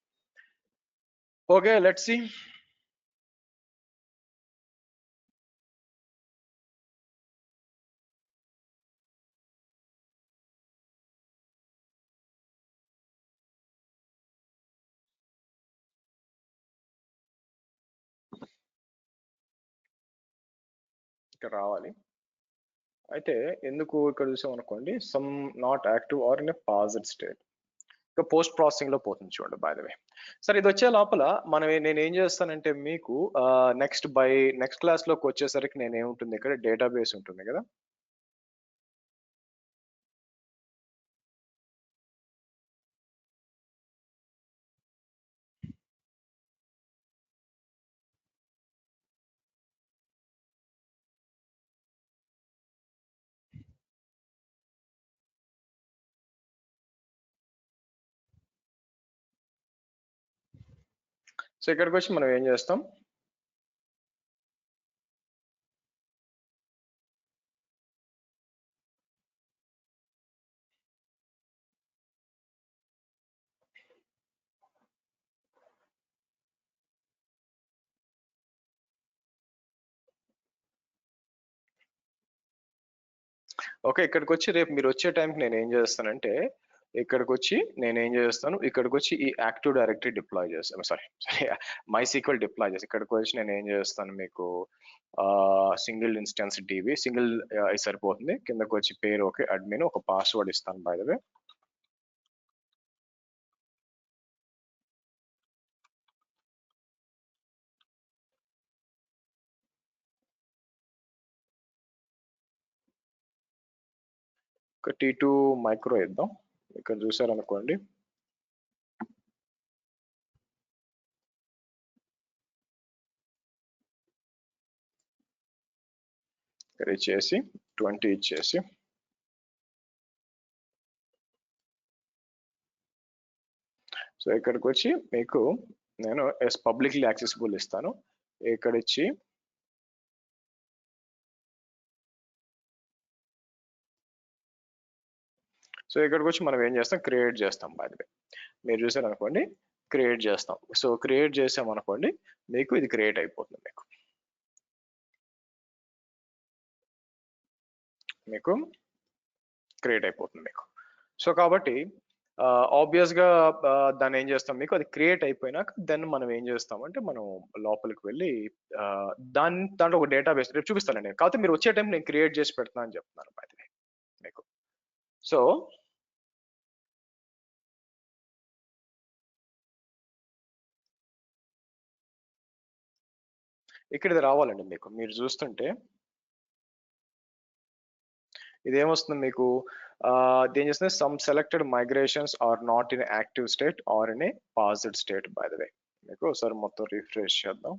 Okay, let's see. ఇక్కడ రావాలి. అయితే ఎందుకు ఇక్కడ చూసాం అనుకోండి, some not active or in a paused state. ఇక పోస్ట్ ప్రాసెసింగ్ లో పోతుంది చూడండి. బై ద వే, సరే ఇది వచ్చే లోపల నేను ఏం చేస్తానంటే మీకు నెక్స్ట్ క్లాస్ లోకి వచ్చేసరికి నేను ఏముంటుంది, ఇక్కడ డేటాబేస్ ఉంటుంది కదా. సో ఇక్కడికి వచ్చి మనం ఏం చేస్తాం, ఓకే ఇక్కడికి వచ్చి రేపు మీరు వచ్చే టైంకి నేను ఏం చేస్తానంటే, ఇక్కడికి వచ్చి నేను ఏం చేస్తాను, ఇక్కడికి వచ్చి ఈ యాక్టివ్ డైరెక్టరీ డిప్లాయ్ చేస్తాను. సారీ MySQL డిప్లాయ్ చేసి ఇక్కడికి వచ్చి నేను ఏం చేస్తాను మీకు, సింగిల్ ఇన్స్టెన్స్ DB సింగిల్ సరిపోతుంది. కిందకి వచ్చి పేరు ఓకే, అడ్మిన్, ఒక పాస్వర్డ్ ఇస్తాను. బై ద వే, ఒక T2 మైక్రో ఇద్దాం. ఇక్కడ చూసారనుకోండి, ఇక్కడ ఇచ్చేసి 20 ఇచ్చేసి, సో ఇక్కడికి వచ్చి మీకు నేను పబ్లిక్లీ యాక్సెసిబుల్ ఇస్తాను. ఇక్కడ ఇచ్చి సో ఇక్కడికి వచ్చి మనం ఏం చేస్తాం, క్రియేట్ చేస్తాం. బై ద వే, మీరు చూసారు అనుకోండి, క్రియేట్ చేస్తాం. సో క్రియేట్ చేసాం అనుకోండి, మీకు ఇది క్రియేట్ అయిపోతుంది. మీకు క్రియేట్ అయిపోతుంది మీకు. సో కాబట్టి ఆబ్వియస్ గా దాన్ని ఏం చేస్తాం, మీకు అది క్రియేట్ అయిపోయినాక దెన్ మనం ఏం చేస్తామంటే, మనం లోపలికి వెళ్ళి దాంట్లో ఒక డేటాబేస్ రేపు చూపిస్తానండి. కాకపోతే మీరు వచ్చే టైం నేను క్రియేట్ చేసి పెడతాను అని చెప్తున్నాను బై ద వే మీకు. సో ఇక్కడ ఇది రావాలండి మీకు. మీరు చూస్తుంటే ఇదేమొస్తుంది మీకు, దేని చేస్తుంది, some selected migrations are not in active state or in a paused state. By the way, మీకు ఒకసారి మొత్తం రిఫ్రెష్ చేద్దాం.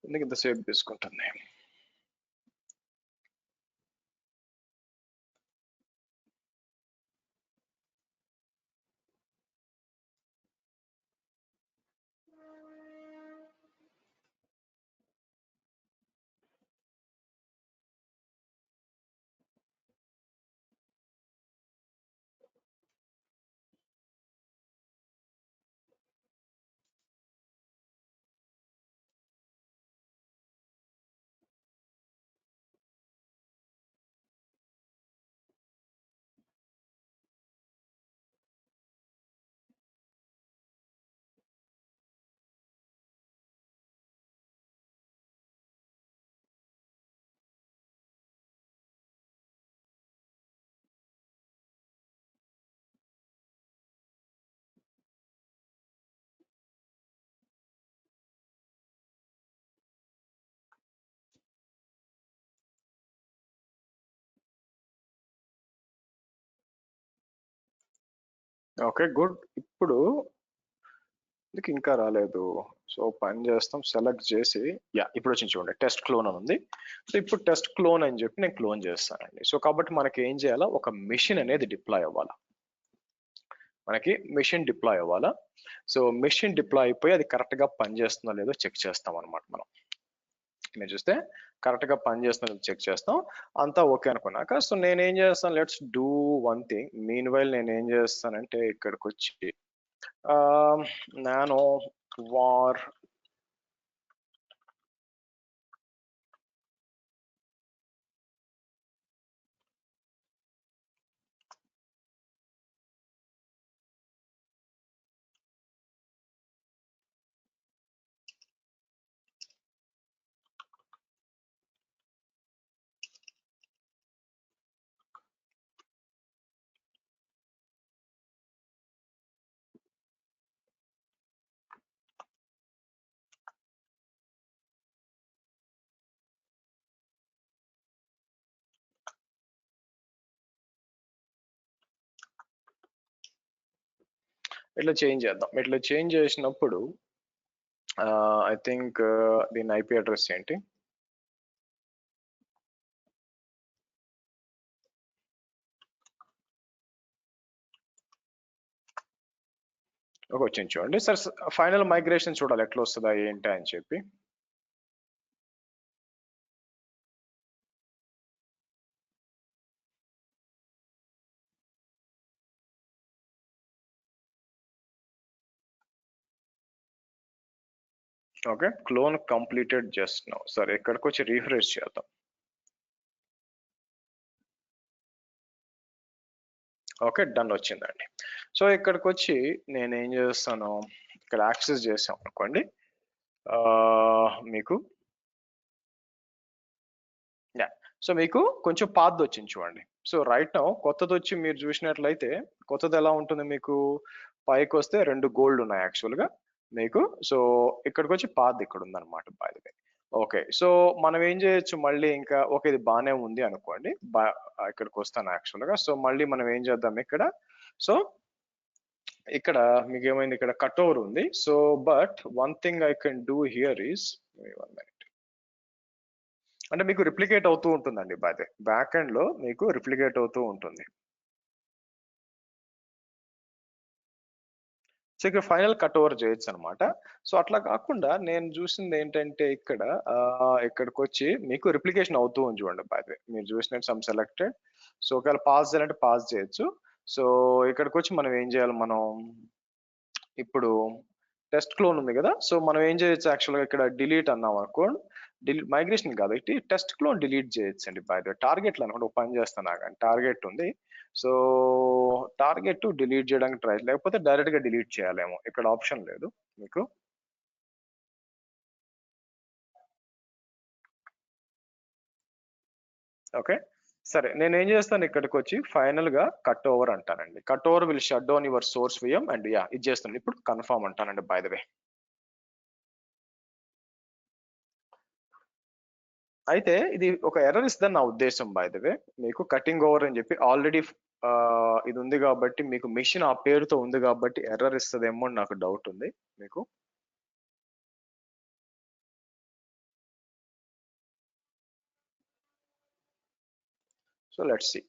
ఎందుకు ఇంతసేపు తీసుకుంటుంది? Okay, good. ఇప్పుడు ఎందుకు ఇంకా రాలేదు? సో పని చేస్తాం, సెలెక్ట్ చేసి ఇప్పుడు వచ్చింది చూడండి, టెస్ట్ క్లోన్ అని ఉంది. సో ఇప్పుడు టెస్ట్ క్లోన్ అని చెప్పి నేను క్లోన్ చేస్తానండి. సో కాబట్టి మనకి ఏం చేయాలా, ఒక మెషిన్ అనేది డిప్లాయ్ అవ్వాలా. మనకి మెషిన్ డిప్లాయ్ అవ్వాలా. సో మెషిన్ డిప్లాయ్ అయిపోయి అది కరెక్ట్ గా పనిచేస్తుందో లేదో చెక్ చేస్తాం అనమాట. మనం మీరు చూస్తే కరెక్ట్ గా పనిచేస్తుందో చెక్ చేస్తాం. అంతా ఓకే అనుకున్నాక సో నేను ఏం చేస్తాను, let's do one thing. Mean while నేను ఏం చేస్తానంటే ఇక్కడికి వచ్చి నానో వార్ ఇట్లా చేంజ్ చేద్దాం. ఇట్లా చేంజ్ చేసినప్పుడు ఐ థింక్ దీని ఐపీ అడ్రస్ ఏంటి? ఒక వచ్చింది చూడండి సార్. ఫైనల్ మైగ్రేషన్ చూడాలి ఎట్లా వస్తుందా ఏంటి అని చెప్పి. Okay, clone completed just now. సరే ఇక్కడికి వచ్చి రీఫ్రెష్ చేద్దాం. ఓకే, డన్ వచ్చిందండి. సో ఇక్కడికి వచ్చి నేను ఏం చేస్తాను, ఇక్కడ యాక్సెస్ చేసాం అనుకోండి, మీకు సో మీకు కొంచెం పాత్ వచ్చింది చూడండి. సో రైట్ నౌ కొత్తది వచ్చి మీరు చూసినట్లయితే కొత్తది ఎలా ఉంటుంది, మీకు పైకి వస్తే 2 గోల్డ్ ఉన్నాయి యాక్చువల్ గా మీకు. సో ఇక్కడికి వచ్చి పాత్ ఇక్కడ ఉందన్నమాట by the way. Okay, so మనం ఏం చేయొచ్చు మళ్ళీ ఇంకా, ఓకే ఇది బాగానే ఉంది అనుకోండి, ఇక్కడికి వస్తాను యాక్చువల్ గా. సో మళ్ళీ మనం ఏం చేద్దాం ఇక్కడ, సో ఇక్కడ మీకు ఏమైంది, ఇక్కడ కట్ ఓవర్ ఉంది. So but one thing I can do here is, 1 minute, అంటే మీకు రిప్లికేట్ అవుతూ ఉంటుందండి బాధే, బ్యాక్ ఎండ్ లో మీకు రిప్లికేట్ అవుతూ ఉంటుంది. సో ఇక్కడ ఫైనల్ కట్ ఓవర్ చేయొచ్చు అనమాట. సో అట్లా కాకుండా నేను చూసింది ఏంటంటే ఇక్కడ ఇక్కడికి వచ్చి మీకు రిప్లికేషన్ అవుతూ ఉంది చూడండి బాధే, మీరు చూసినట్టు సమ్ సెలెక్టెడ్. సో ఒకవేళ పాస్ చేయాలంటే పాస్ చేయొచ్చు. సో ఇక్కడికి వచ్చి మనం ఏం చేయాలి, మనం ఇప్పుడు టెస్ట్ క్లోన్ ఉంది కదా, సో మనం ఏం చేయొచ్చు యాక్చువల్గా ఇక్కడ డిలీట్ అన్నాం అనుకోండి, డిలీట్ మైగ్రేషన్ కాబట్టి టెస్ట్ క్లోన్ డిలీట్ చేయొచ్చు అండి. బై ద టార్గెట్లు అనుకోండి, ఒక పని చేస్తాను కానీ టార్గెట్ ఉంది. సో టార్గెట్ డిలీట్ చేయడానికి ట్రై, లేకపోతే డైరెక్ట్ గా డిలీట్ చేయాలేమో, ఇక్కడ ఆప్షన్ లేదు మీకు. ఓకే సరే, నేను ఏం చేస్తాను ఇక్కడికి వచ్చి ఫైనల్ గా కట్ ఓవర్ అంటానండి. Cut over will shut down your source VM and ఇది చేస్తాను. ఇప్పుడు కన్ఫర్మ్ అంటానండి బై ద వే. అయితే ఇది ఒక ఎర్రర్ ఇస్తుందని నా ఉద్దేశం బై ద వే. మీకు కటింగ్ ఓవర్ అని చెప్పి ఆల్రెడీ ఇది ఉంది కాబట్టి, మీకు మెషిన్ ఆ పేరుతో ఉంది కాబట్టి ఎర్రర్ ఇస్తుందేమో అని నాకు డౌట్ ఉంది మీకు. So let's see.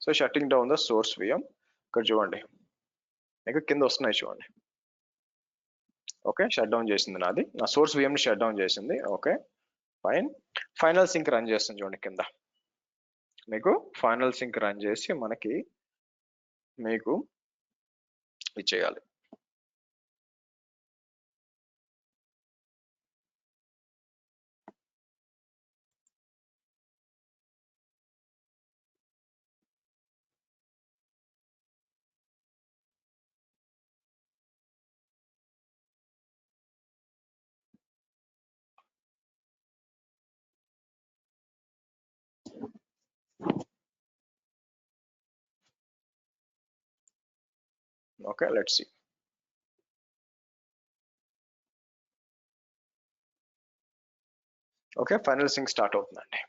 So shutting down the source VM. ఇక్కడ చూడండి, మీకు కింద వస్తున్నాయి చూడండి. ఓకే, షట్ డౌన్ చేసింది నాది, నా సోర్స్ VM ని షట్ డౌన్ చేసింది. Okay fine. Final sync run చేస్తుంది చూడండి కింద. మీకు ఫైనల్ సింక్ రన్ చేసి మీకు ఇది చేయాలి. Okay let's see. Okay, final sync start అవుతుందండి.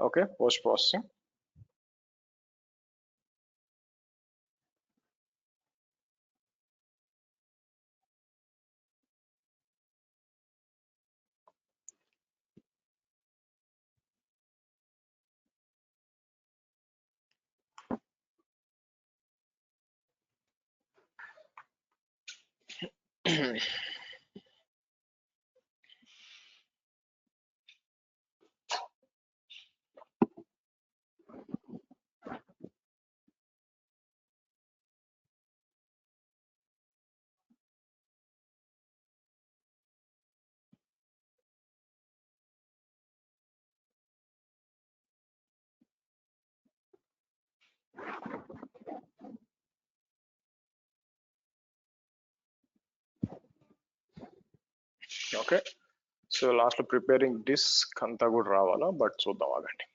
Okay, post processing. Okay, so last లో ప్రిపేరింగ్ డిస్క్ అంతా కూడా రావాలా, బట్ చూద్దాం ఆగండి.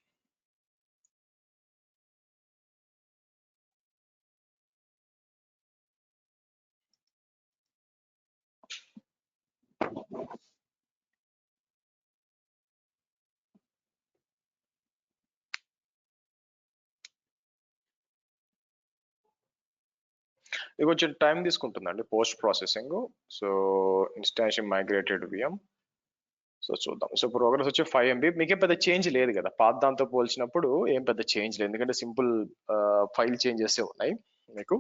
ఇది కొంచెం టైం తీసుకుంటుందండి post processing. So instantiation migrated VM. So చూద్దాం. సో ప్రోగ్రెస్ వచ్చి 5 MB. మీకేం పెద్ద చేంజ్ లేదు కదా పాత దాంతో పోల్చినప్పుడు, ఏం పెద్ద చేంజ్ లేదు, ఎందుకంటే సింపుల్ ఫైల్ చేంజెస్ ఉన్నాయి మీకు.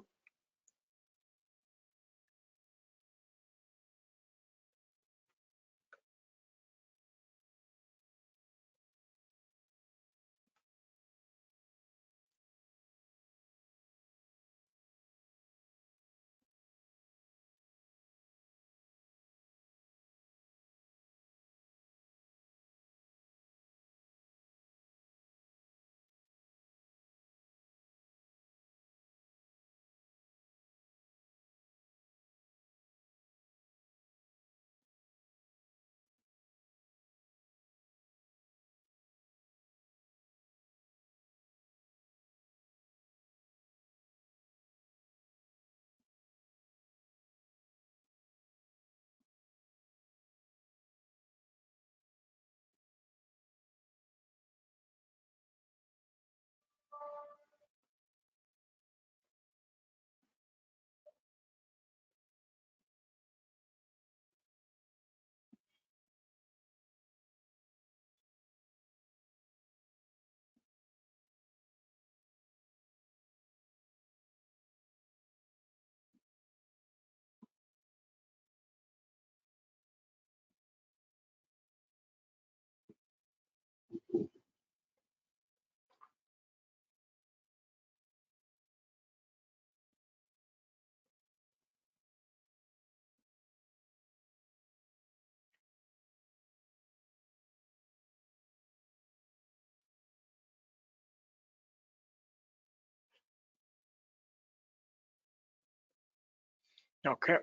Okay.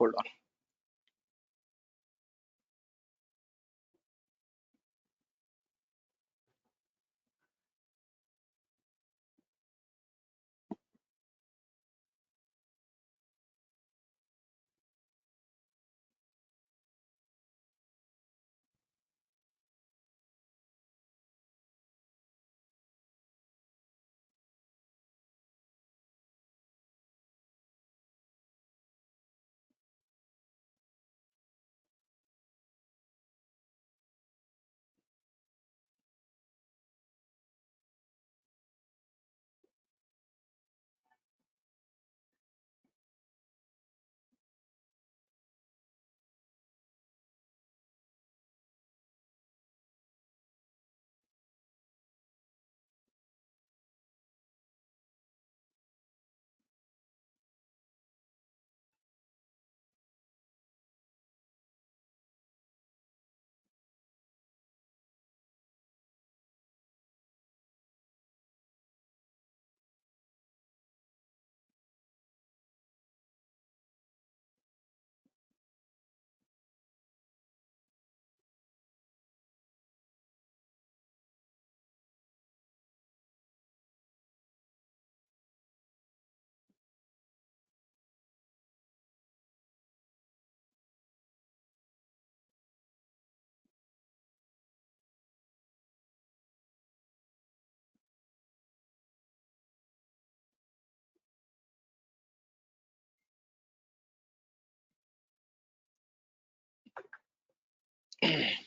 Hold on.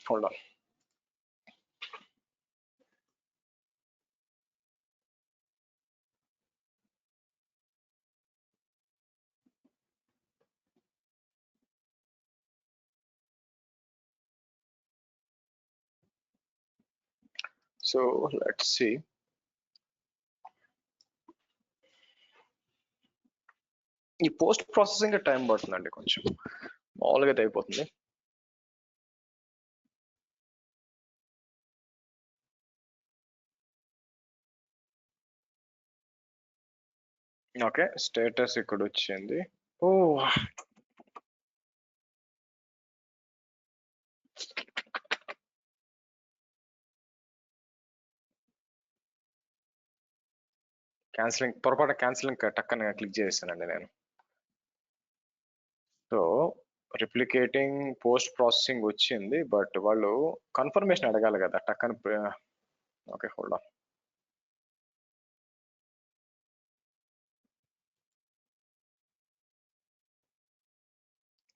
Hold on. So let's see. ఈ పోస్ట్ ప్రాసెసింగ్ టైం పడుతుందండి కొంచెం, మామూలుగా అయితే అయిపోతుంది. ఓకే, స్టేటస్ ఇక్కడ వచ్చింది. ఓ, క్యాన్సిలింగ్, పొరపాటు క్యాన్సిలింగ్ టక్కన క్లిక్ చేస్తానండి నేను. సో రిప్లికేటింగ్ పోస్ట్ ప్రాసెసింగ్ వచ్చింది, బట్ వాళ్ళు కన్ఫర్మేషన్ అడగాలి కదా టక్కని. Okay, hold on.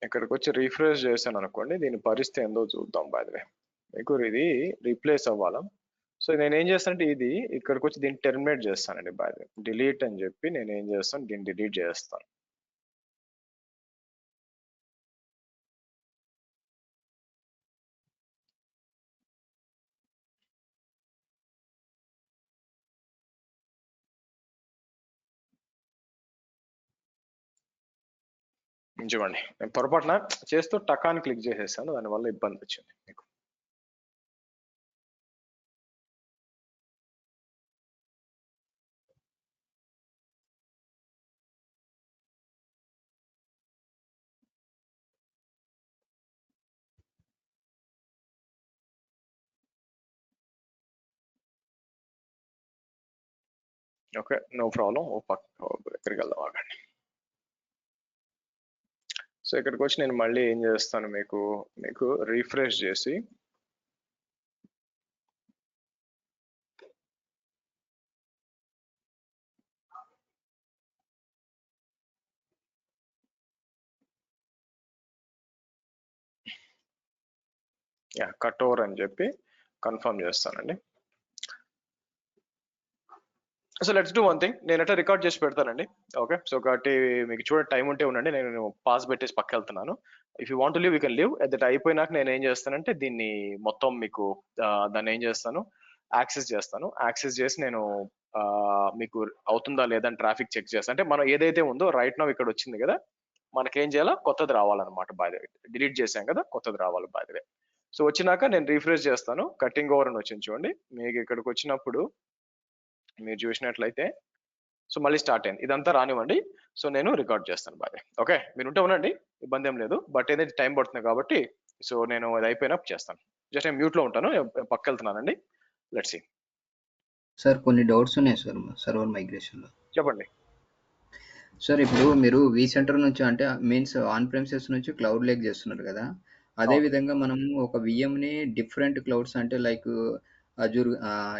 ఇక్కడికి వచ్చి రీఫ్రెష్ చేశాను అనుకోండి, దీని పరిస్థితి ఏందో చూద్దాం. బై ద వే మీకు ఇది రీప్లేస్ అవ్వాలా. సో నేను ఏం చేస్తానంటే ఇది ఇక్కడికి వచ్చి దీన్ని టెర్మినేట్ చేస్తానండి. బై ద వే డిలీట్ అని చెప్పి నేను ఏం చేస్తాను, దీన్ని డిలీట్ చేస్తాను. చూడండి, నేను పొరపాటున చేస్తూ టకాని క్లిక్ చేసేసాను, దానివల్ల ఇబ్బంది వచ్చింది మీకు. Okay, no problem. ఎక్కడికి వెళ్దాం, ఆగండి. సో ఇక్కడికి వచ్చి నేను మళ్ళీ ఏం చేస్తాను, మీకు రీఫ్రెష్ చేసి కట్ ఓవర్ అని చెప్పి కన్ఫర్మ్ చేస్తానండి. So let's do one thing, నేను ఎట్లా రికార్డ్ చేసి పెడతానండి. ఓకే, సో కాబట్టి మీకు చూడండి, టైం ఉంటే ఉండండి, నేను పాస్ పెట్టేసి పక్క వెళ్తున్నాను. If you want leave you can leave. That అయిపోయినాక నేను ఏం చేస్తానంటే దీన్ని మొత్తం మీకు దాన్ని ఏం చేస్తాను, యాక్సెస్ చేస్తాను. యాక్సెస్ చేసి నేను మీకు అవుతుందా లేదా అని ట్రాఫిక్ చెక్ చేస్తాను. అంటే మనం ఏదైతే ఉందో రైట్ నౌ ఇక్కడ వచ్చింది కదా, మనకేం చేయాలా, కొత్తది రావాలన్నమాట. బై ద వే డిలీట్ చేసాం కదా, కొత్తది రావాలి. బై ద వే సో వచ్చినాక నేను రీఫ్రెష్ చేస్తాను, కటింగ్ ఓవర్ అని వచ్చింది చూడండి. మీకు ఇక్కడికి వచ్చినప్పుడు మీరు చూసినట్లయితే సో మళ్ళీ స్టార్ట్ అయింది. ఇదంతా రానివ్వండి, సో నేను రికార్డ్ చేస్తాను. బాగా ఓకే, మీరు ఉంటే ఉండండి, ఇబ్బంది ఏం లేదు. బట్ ఏదైతే టైం పడుతుంది కాబట్టి సో నేను అది అయిపోయినప్పుడు చేస్తాను. జస్ట్ నేను మ్యూట్లో ఉంటాను, పక్క వెళ్తున్నానండి. Let's see. సార్ కొన్ని డౌట్స్ ఉన్నాయి సార్ సర్వర్ మైగ్రేషన్లో. చెప్పండి సార్ ఇప్పుడు మీరు వీసెంటర్ నుంచి అంటే మీన్స్ ఆన్ ప్రెమిసెస్ నుంచి క్లౌడ్ లేక్ చేస్తున్నారు కదా, అదే విధంగా మనం ఒక విఎంని డిఫరెంట్ క్లౌడ్స్ అంటే లైక్ అజూర్,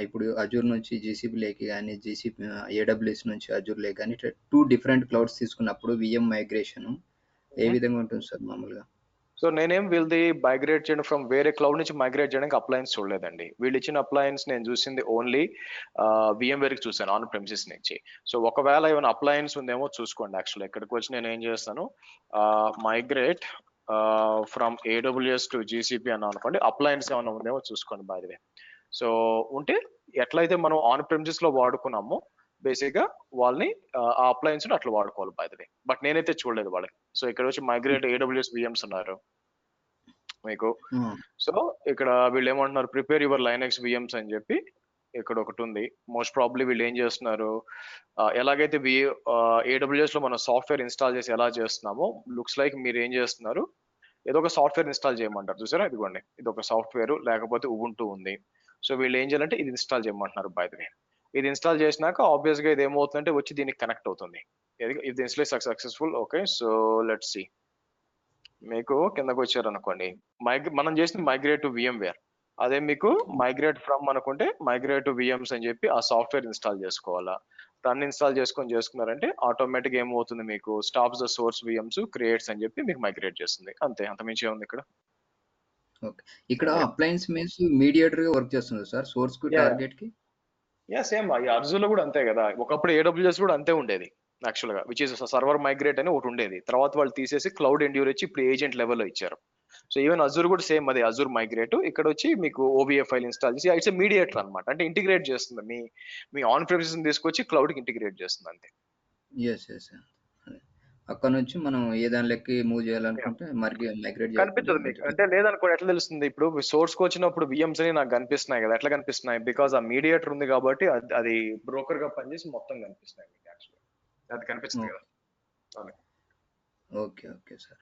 ఇప్పుడు అజూర్ నుంచి జీసీపీ లేక్ కానీ జీసీపీ ఏడబ్ల్యూఎస్ నుంచి అజూర్ లేక్ కానీ 2 డిఫరెంట్ క్లౌడ్స్ తీసుకున్నప్పుడు విఎం మైగ్రేషన్ ఏ విధంగా ఉంటుంది సార్ మామూలుగా? సో నేనేం వీళ్ళది మైగ్రేట్ చేయడం ఫ్రమ్ వేరే క్లౌడ్ నుంచి మైగ్రేట్ చేయడానికి అప్లయన్స్ చూడలేదండి. వీళ్ళు ఇచ్చిన అప్లయన్స్ నేను చూసింది ఓన్లీ VMware కి చూసాను ఆన్ ప్రెమిసెస్ నుంచి. సో ఒకవేళ ఏమైనా అప్లయన్స్ ఉందేమో చూసుకోండి. యాక్చువల్లీ ఇక్కడికి వచ్చి నేను ఏం చేస్తాను, migrate from AWS to GCP అని అనుకోండి, అప్లయన్స్ ఏమైనా ఉందేమో చూసుకోండి. బై ద వే సో ఉంటే ఎట్లయితే మనం ఆన్ ప్రెమిసెస్ లో వాడుకున్నామో బేసిక్ గా వాళ్ళని ఆ అప్లయన్స్ అట్లా వాడుకోవాలి. బై ద వే బట్ నేనైతే చూడలేదు వాళ్ళకి. సో ఇక్కడ వచ్చి మైగ్రేట్ AWS VMs ఉన్నారు మీకు. సో ఇక్కడ వీళ్ళు ఏమంటున్నారు, ప్రిపేర్ యువర్ లైనక్స్ VMs అని చెప్పి ఇక్కడ ఒకటి ఉంది. మోస్ట్ ప్రాబ్లీ వీళ్ళు ఏం చేస్తున్నారు, ఎలాగైతే AWS లో మనం సాఫ్ట్వేర్ ఇన్స్టాల్ చేసి ఎలా చేస్తున్నామో లుక్స్ లైక్ మీరు ఏం చేస్తున్నారు, ఏదో ఒక సాఫ్ట్వేర్ ఇన్స్టాల్ చేయమంటారు. చూసారా, ఇదిగోండి ఇది ఒక సాఫ్ట్వేర్, లేకపోతే ఉబుంటూ ఉంది. సో వీళ్ళు ఏం చేయాలంటే ఇది ఇన్స్టాల్ చేయమంటున్నారు. బై ద వే ఇది ఇన్స్టాల్ చేసినాక ఆబ్వియస్ గా ఇది ఏమవుతుందంటే వచ్చి దీనికి కనెక్ట్ అవుతుంది. ఇది install successful. Okay, so let's see. మీకు కిందకు వచ్చారు అనుకోండి, మనం చేసింది మైగ్రేట్ టు VMware. అదే మీకు మైగ్రేట్ ఫ్రమ్ అనుకుంటే మైగ్రేట్ టు VMs అని చెప్పి ఆ సాఫ్ట్వేర్ ఇన్స్టాల్ చేసుకోవాలా. రన్ ఇన్స్టాల్ చేసుకున్నారంటే ఆటోమేటిక్ ఏమవుతుంది, మీకు stops the source VMs creates అని చెప్పి మీకు మైగ్రేట్ చేస్తుంది. అంతే, అంత మించి ఉంది ఇక్కడ. ఓకే, ఇక్కడ అప్లయన్స్ మీన్స్ మీడియేటర్ గా వర్క్ చేస్తుంది సార్ సోర్స్ కి టార్గెట్ కి. సేమ్ అర్జులో కూడా అంతే కదా. ఒకప్పుడు AWS కూడా అంతే ఉండేది యాక్చువల్ గా, విచ్ ఇస్ సర్వర్ మైగ్రేట్ అని ఒకటి ఉండేది. తర్వాత వాళ్ళు తీసేసి క్లౌడ్ ఎండ్యూర్ ఇచ్చి ఇప్పుడు ఏజెంట్ లెవెల్లో ఇచ్చారు. సో ఈవెన్ అజూర్ కూడా సేమ్ అదే అజూర్ మైగ్రేట్. ఇక్కడ వచ్చి మీకు OBA ఫైల్ ఇన్స్టాల్ చేసి ఇట్స్ మీడియేటర్ అనమాట. అంటే ఇంటిగ్రేట్ చేస్తుంది, మీ ఆన్ ప్రెమిసెస్ తీసుకొచ్చి క్లౌడ్ కి ఇంటిగ్రేట్ చేస్తుంది అంతే. అక్కడ నుంచి మనం ఏ దాని లెక్క మూవ్ చేయాలనుకుంటే మైగ్రేట్ కనిపించదు మీకు. అంటే లేదనుకో ఎట్లా తెలుస్తుంది, ఇప్పుడు సోర్స్ కి వచ్చినప్పుడు VMs అని నాకు కనిపిస్తున్నాయి కదా. ఎట్లా కనిపిస్తున్నాయి, బికాస్ ఆ మీడియేటర్ ఉంది కాబట్టి అది బ్రోకర్ గా పనిచేసి మొత్తం కనిపిస్తున్నాయి మీకు. యాక్చువల్లీ అది కనిపిస్తుంది కదా. Okay okay sir.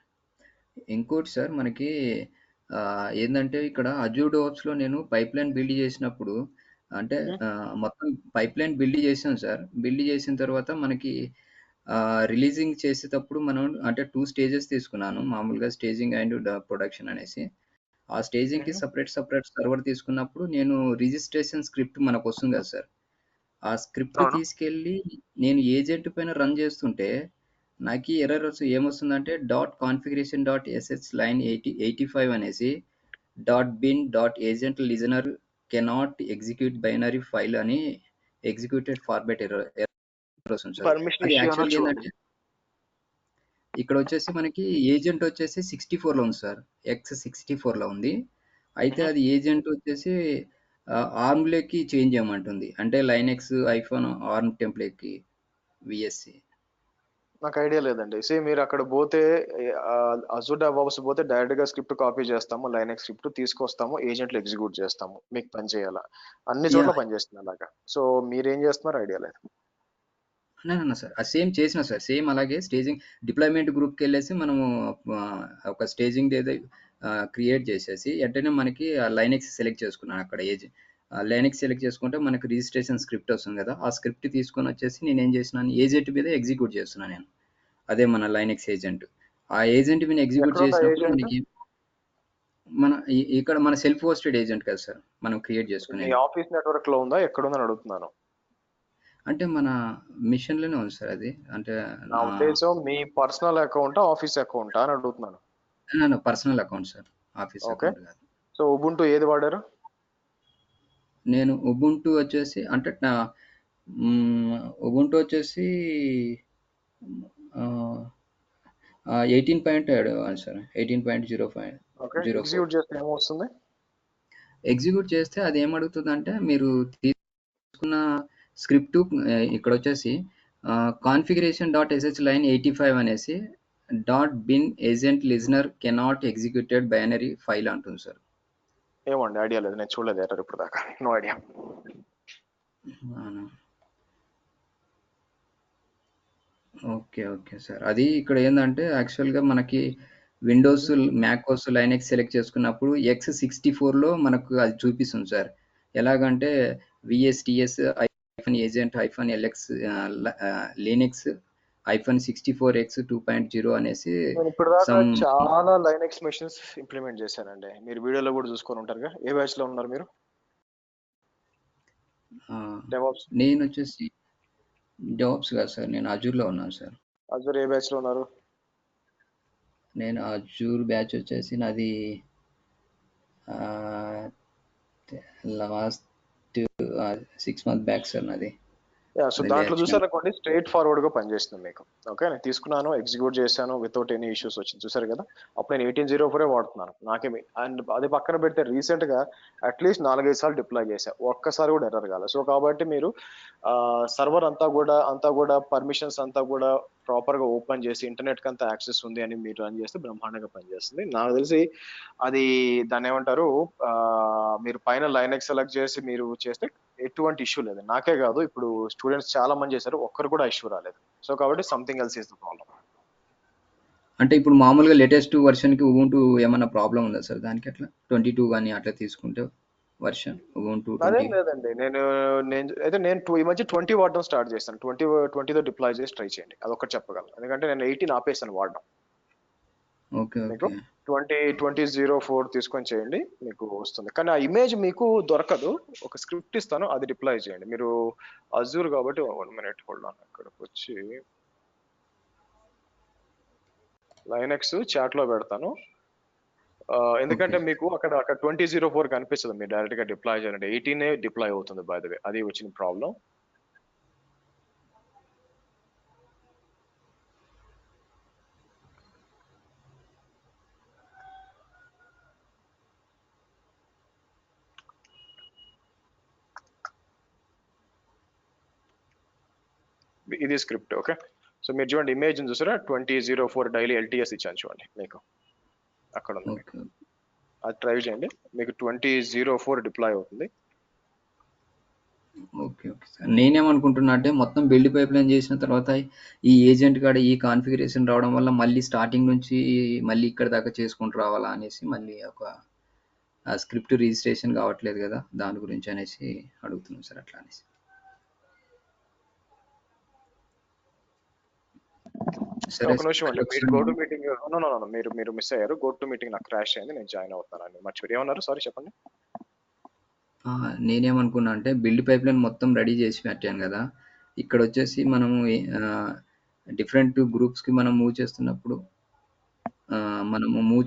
ఇంకోటి సార్ మనకి ఏంటంటే ఇక్కడ అజూర్ డెవాప్స్ లో నేను పైప్ లైన్ బిల్డ్ చేసినప్పుడు అంటే మొత్తం పైప్ లైన్ బిల్డ్ చేసాను సార్. బిల్డ్ చేసిన తర్వాత మనకి రిలీజింగ్ చేసేటప్పుడు మనం అంటే 2 స్టేజెస్ తీసుకున్నాను. మామూలుగా స్టేజింగ్ అండ్ ప్రొడక్షన్ అనేసి. ఆ స్టేజింగ్‌కి సెపరేట్ సర్వర్ తీసుకున్నప్పుడు నేను రిజిస్ట్రేషన్ స్క్రిప్ట్ మనకొస్తుంది కదా సార్! ఆ స్క్రిప్ట్ అవును. తీసుకెళ్ళి నేను ఏజెంట్ పైన రన్ చేస్తుంటే నాకీ ఎర్రర్ ఏమొస్తుందంటే dot configuration dot SH line 85 అనేసి dot bin dot agent listener cannot execute binary file అని ఎగ్జిక్యూటెడ్ ఫార్మాట్ ఎర్రర్ వస్తుంది సార్. పర్మిషన్ అది ఇష్యూ అన్నా యాక్చువల్‌గా చూడండి. ఏందంటే ఇక్కడ వచ్చేసి మనకి ఏజెంట్ వచ్చేసి 64లో ఉంది సార్. ఎక్స్ 64లో ఉంది. అయితే అది ఏజెంట్ వచ్చేసి ఆర్మ్‌లోకి చేంజ్ చేయమంటుంది. అంటే లైనక్స్, ఐఫోన్ ఆర్మ్ టెంప్లేట్‌కి వీఎస్‌సి. నాకు ఐడియా లేదండి. మీరు అక్కడ పోతే అజూర్ డెవాప్స్ పోతే డైరెక్ట్‌గా స్క్రిప్ట్ కాపీ చేస్తాము. లైనక్స్ స్క్రిప్ట్ తీసుకొస్తాము. ఏజెంట్‌లో ఎగ్జిక్యూట్ చేస్తాము. మీకు పని చేయాలా. అన్ని చోట్ల యాహ్! పనిచేస్తుంది అలాగా. మీరేం చేస్తున్నారో ఐడియా లేదు. సార్. అది సేమ్ చేసినా సార్. సేమ్ అలాగే స్టేజింగ్ డిప్లాయ్‌మెంట్ గ్రూప్‌కెళ్ళేసి మనము ఒక స్టేజింగ్‌దేదో క్రియేట్ చేసేసి వెంటనే మనకి లైనక్స్ సెలెక్ట్ చేసుకున్నాను అక్కడ లైనక్స్ సెలెక్ట్ చేసుకుంటే మనకు రిజిస్ట్రేషన్ స్క్రిప్ట్ వస్తుంది కదా! ఆ స్క్రిప్ట్ తీసుకొనొచ్చేసి నేనేం చేసినాను ఏజెంట్ మీద ఎగ్జిక్యూట్ చేస్తున్నా నేను. అదే మన లైనక్స్ ఏజెంట్. ఆ ఏజెంట్ మీద ఎగ్జిక్యూట్ ఎక్కడుంది ఆ చేసినప్పుడు ఏజెంట్? మనకి ఇక్కడ మన సెల్ఫ్ హోస్టెడ్ ఏజెంట్ కదా సార్! మనం క్రియేట్ మీ చేసుకునేది. ఆఫీస్ నెట్వర్క్‌లో ఉందా? ఎక్కడుందని అడుగుతున్నాను. అంటే మన మిషన్‌లోనే ఉంది సార్ అది. అంటే నా నా ఉద్దేశం మీ పర్సనల్ అకౌంటా? ఆఫీస్ అకౌంటా అని అడుగుతున్నాను. Personal account sir. Office okay. Account కాదు. ఉబుంటూ ఏది వాడారు? నేను ఉబుంటూ వచ్చేసి అంటే ఉబుంటూ వచ్చేసి ఆహ్, 18.1 సార్. 18.0.04. ఓకే. ఎగ్జిక్యూట్ చేస్తే ఏమొస్తుంది? ఎగ్జిక్యూట్ చేస్తే అదేమడుగుతదంటే మీరు తీసుకున్న స్క్రిప్ట్ ఇక్కడొచ్చేసి కాన్ఫిగరేషన్ డాట్ ఎస్హెచ్ లైన్ 85 అనేసి dot bin agent listener cannot executed binary file అంటుంది సార్. ఏమోండి ఐడియా లేదు. నేను చూడలేదు ఎర్రర్ ఇప్పటిదాకా. No idea. అవునా? Okay sir. అది ఇక్కడ ఏందంటే యాక్చువల్‌గా మనకి విండోస్, మ్యాక్‌ఓఎస్, లైనక్స్ సెలెక్ట్ చేసుకున్నప్పుడు X64లో మనకు అది చూపిస్తుంది సార్. ఎలాగంటే VSTS agent -LX Linux -64X 2.0 అనేసి నేను ఇప్పటిదాకా సమ్ చాలా లైనక్స్ మెషిన్స్ ఇంప్లిమెంట్ చేశానండి. మీరు వీడియోలో కూడా చూసుకొని ఉంటారుగా. ఏ బ్యాచ్ లో ఉన్నారు మీరు? డెవాప్స్ నేనొచ్చేసి జాబ్స్ కాదు సార్. నేను అజూర్‌లో ఉన్నాను సార్. అజూర్ ఏ బ్యాచ్ లో ఉన్నారు? నేను అజూర్ బ్యాచ్ వచ్చేసి నాది ఆహ్, లాస్ట్ 6 మంత్ బ్యాక్ సార్ నాది. అది దాంట్లో బ్యాచ్ నేమ్. చూసారనుకోండి స్ట్రైట్ ఫార్వర్డ్ గా పనిచేస్తుంది మీకు. ఓకే, నేను తీసుకున్నాను, ఎగ్జిక్యూట్ చేశాను వితౌట్ ఎనీ ఇష్యూస్ వచ్చింది. చూసారు కదా. అప్పుడు నేను 1804 వాడుతున్నాను. నాకేమి అండ్ అది పక్కన పెడితే రీసెంట్ గా అట్లీస్ట్ 4-5 సార్లు డిప్లాయ్ చేశా. ఒక్కసారి కూడా ఎర్రర్ కాలేదు. కాబట్టి మీరు సర్వర్ అంతా కూడా పర్మిషన్స్ అంతా కూడా ప్రాపర్ గా ఓపెన్ చేసి ఇంటర్నెట్ కి అంతా యాక్సెస్ ఉంది అని మీరు రన్ చేస్తే బ్రహ్మాండంగా పనిచేస్తుంది. నాకు తెలిసి అది దాన్ని ఏమంటారు, మీరు పైన లైనక్స్ సెలెక్ట్ చేసి మీరు చేస్తే ఎటువంటి ఇష్యూ లేదు. నాకే కాదు, ఇప్పుడు స్టూడెంట్స్ చాలా మంది చేశారు, ఒక్కరు కూడా ఇష్యూ రాలేదు. కాబట్టి something else is the problem. అంటే ఇప్పుడు మామూలుగా లేటెస్ట్ వెర్షన్‌కి ఉబుంటూ ఏమన్నా ప్రాబ్లమ్ ఉందా సార్ దానికి అట్లా? 22 గాని అట్లా తీసుకుంటే వెర్షన్ ఉబుంటూ అదేం 20. లేదండి. నేను ఈ మధ్య 20 వాడడం స్టార్ట్ చేశాను. 20తో డిప్లాయ్ చేసి ట్రై చేయండి. అదొక్కటి చెప్పగలను. ఎందుకంటే నేను 18 ఆపేసాను వాడడం. మీకు ఓకే. 2004 తీసుకొని చేయండి, మీకు వస్తుంది. కానీ ఆ ఇమేజ్ మీకు దొరకదు. ఒక స్క్రిప్ట్ ఇస్తాను, అది డిప్లాయ్ చేయండి. మీరు అజూర్ కాబట్టి 1 మినిట్ హోల్డ్ ఆన్. ఇక్కడికి వచ్చి లైనక్స్ చాట్ లో పెడతాను. ఓకే. ఎందుకంటే మీకు అక్కడ 2004 కనిపిస్తుంది. మీరు డైరెక్ట్ గా డిప్లాయ్ చేయాలంటే 18 డిప్లాయ్ అవుతుంది. బై ద వే అది వచ్చిన ప్రాబ్లం. ఇది స్క్రిప్ట్. ఓకే, మీరు చూడండి ఇమేజ్ చూసారా, 2004 డైలీ ఎల్టీఎస్ ఇచ్చాను చూడండి మీకు. అక్కడ ఉంది మీకు. ఓకే. అది ట్రై చేయండి, మీకు 2004 డిప్లాయ్ అవుతుంది. Okay sir. నేనేమనుకుంటున్నా అంటే మొత్తం బిల్డ్ పైప్‌లైన్ చేసిన తర్వాత ఈ ఏజెంట్ కాడ ఈ కాన్ఫిగరేషన్ రావడం వల్ల మళ్ళీ స్టార్టింగ్ నుంచి మళ్ళీ ఇక్కడి దాకా చేసుకుంటూ రావాలా అనేసి మళ్ళీ ఒక స్క్రిప్ట్ రిజిస్ట్రేషన్ కావట్లేదు కదా! దాని గురించి అనేసి అడుగుతున్నాను సార్ అట్లా అనేసి. సరే ఒక నిమిషం అండి, మీరు గో ఒకసారి to meeting, no no no, మీరు మిస్ అయ్యారు. గో టు మీటింగ్ నాకు క్రాష్ అయింది, నేను జాయిన్ అవుతున్నాను. మర్చిపోయి ఏమన్నారు, సారీ చెప్పండి. నేనేమనుకున్నా అంటే బిల్డ్ పైప్లైన్ మొత్తం రెడీ చేసి పెట్టాను కదా, ఇక్కడ వచ్చేసి మనము డిఫరెంట్ గ్రూప్స్కి మనం మూవ్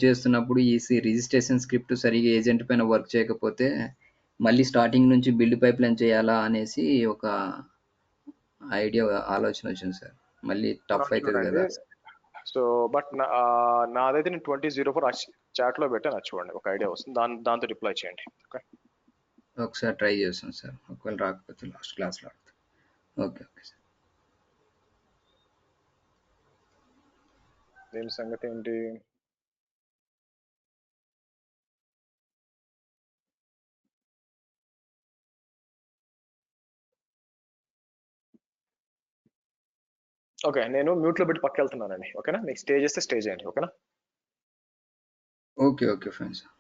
చేస్తున్నప్పుడు ఈ రిజిస్ట్రేషన్ స్క్రిప్ట్ సరిగా ఏజెంట్ పైన వర్క్ చేయకపోతే మళ్ళీ స్టార్టింగ్ నుంచి బిల్డ్ పైప్లైన్ చేయాలా అనేసి ఒక ఐడియా ఆలోచన వచ్చింది సార్. మళ్ళీ టఫ్ అవుతుంది చూడండి, కదా. సో బట్ నాదైతే నేను 2004 చాట్ లో పెట్టాను, అది చూడండి, ఒక ఐడియా వస్తుంది, దాంతో రిప్లై చేయండి. ఓకే, ఒకసారి ట్రై చేస్తాను సార్, ఒకవేళ రాకపోతే లాస్ట్ క్లాస్లో ఆడతాను. Okay okay sir. దీని సంగతి ఏంటి? ఓకే, నేను మ్యూట్ లో పెట్టి పక్క వెళ్తున్నానండి. ఓకేనా, మీకు స్టే చేస్తే స్టే చేయండి. ఓకేనా. Okay okay fine sir.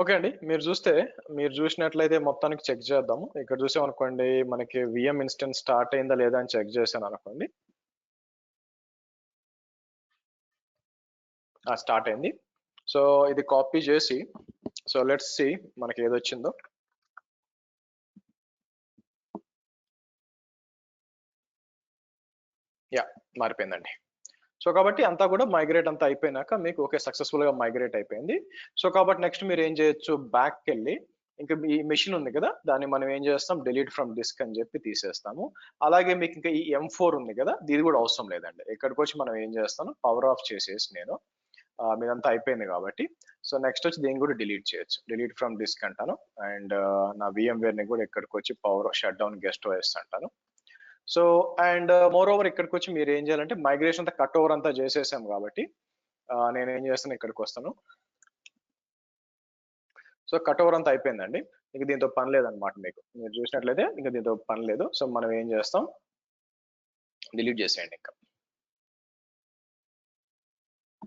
Okay అండి, మీరు చూసినట్లయితే మొత్తానికి చెక్ చేద్దాము. ఇక్కడ చూసామనుకోండి, మనకి విఎం ఇన్స్టెన్స్ స్టార్ట్ అయిందా లేదా అని చెక్ చేశాను అనుకోండి. స్టార్ట్ అయింది. సో ఇది కాపీ చేసి, సో లెట్స్ సి మనకి ఏదొచ్చిందో. మారిపోయిందండి. సో కాబట్టి అంతా కూడా మైగ్రేట్ అంతా అయిపోయినాక మీకు ఓకే సక్సెస్ఫుల్ గా మైగ్రేట్ అయిపోయింది. సో కాబట్టి నెక్స్ట్ మీరు ఏం చేయొచ్చు, బ్యాక్ వెళ్ళి ఇంకా ఈ మెషిన్ ఉంది కదా, దాన్ని మనం ఏం చేస్తాం, డిలీట్ ఫ్రమ్ డిస్క్ అని చెప్పి తీసేస్తాము. అలాగే మీకు ఇంకా ఈ M4 ఉంది కదా, ఇది కూడా అవసరం లేదండి. ఇక్కడికి వచ్చి మనం ఏం చేస్తాను, పవర్ ఆఫ్ చేసేసి నేను మీదంతా అయిపోయింది కాబట్టి, సో నెక్స్ట్ వచ్చి దీన్ని కూడా డిలీట్ చేయొచ్చు. డిలీట్ ఫ్రమ్ డిస్క్ అంటాను. అండ్ నా VMware ని కూడా ఇక్కడికి వచ్చి power shut down guest OS అంటాను. సో అండ్ మోర్ ఓవర్ ఇక్కడికి వచ్చి మీరు ఏం చేయాలంటే, మైగ్రేషన్ అంతా కట్ ఓవర్ అంతా చేసేసాం కాబట్టి నేను ఏం చేస్తాను, ఇక్కడికి వస్తాను. సో కట్ ఓవర్ అంతా అయిపోయిందండి. ఇంక దీంతో పని లేదనమాట. మీరు చూసినట్లయితే ఇంకా దీంతో పని లేదు. సో మనం ఏం చేస్తాం, డిలీట్ చేసేయండి ఇంకా.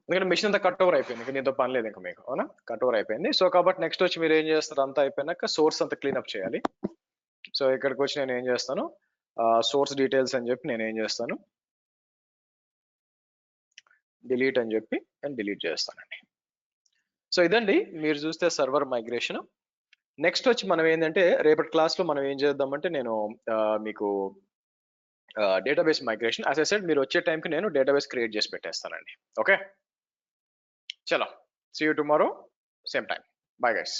ఎందుకంటే మిషన్ అంతా కట్ ఓవర్ అయిపోయింది, ఇంకా దీంతో పని లేదు ఇంకా మీకు, అవునా? కట్ ఓవర్ అయిపోయింది. సో కాబట్టి నెక్స్ట్ వచ్చి మీరు ఏం చేస్తారు, అంతా అయిపోయినాక సోర్స్ అంతా క్లీన్అప్ చేయాలి. సో ఇక్కడికి వచ్చి నేను ఏం చేస్తాను, సోర్స్ డీటెయిల్స్ అని చెప్పి నేను ఏం చేస్తాను, డిలీట్ అని చెప్పి నేను డిలీట్ చేస్తానండి. సో ఇదండి మీరు చూస్తే సర్వర్ మైగ్రేషన్. నెక్స్ట్ వచ్చి మనం ఏంటంటే, రేపటి క్లాస్లో మనం ఏం చేద్దామంటే, నేను మీకు database migration, as I said మీరు వచ్చే టైంకి నేను డేటాబేస్ క్రియేట్ చేసి పెట్టేస్తానండి. ఓకే, చలో, see you tomorrow same time. Bye guys.